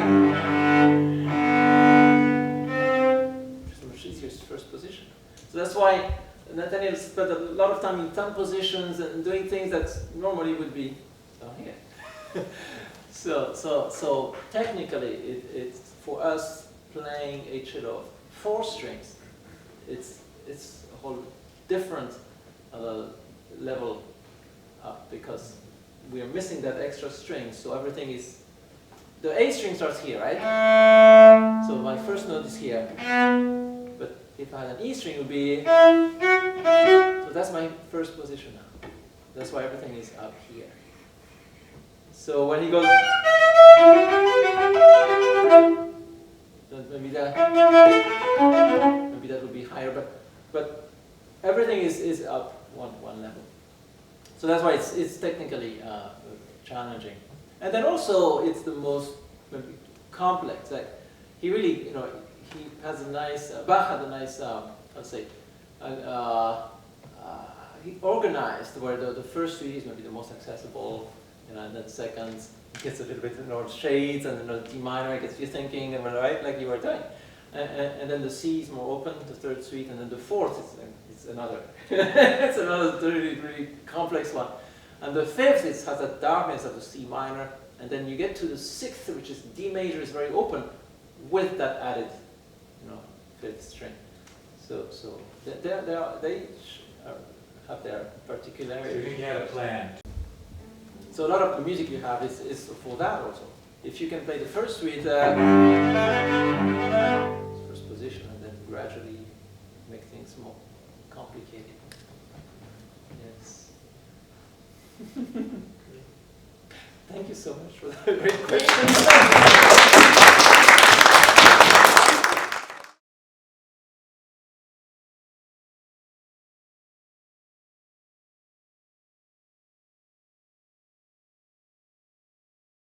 just a much easier first position. So that's why Nathaniel spent a lot of time in thumb positions and doing things that normally would be down here. So technically, it's for us playing a cello of 4 strings. It's a whole different level up because we are missing that extra string. So everything is the A string starts here, right? So my first note is here. But if I had an E string, it would be. So that's my first position now. That's why everything is up here. So when he goes, maybe that would be higher, but everything is up one level. So that's why it's technically challenging, and then also it's the most maybe complex. Like he really, he has a nice Bach had a nice let's say. He organized where the first suite is maybe the most accessible, and then second gets a little bit shades, and then the D minor gets you thinking, and right, like you were doing, and then the C is more open, the third suite, and then the fourth it's another, it's another really really complex one, and the fifth has that darkness of the C minor, and then you get to the sixth, which is D major, is very open, with that added, fifth string. So they have their particularities. So you think you had a plan? So a lot of the music you have is for that also. If you can play the first suite, first position, and then gradually make things more complicated. Yes. Thank you so much for that great question.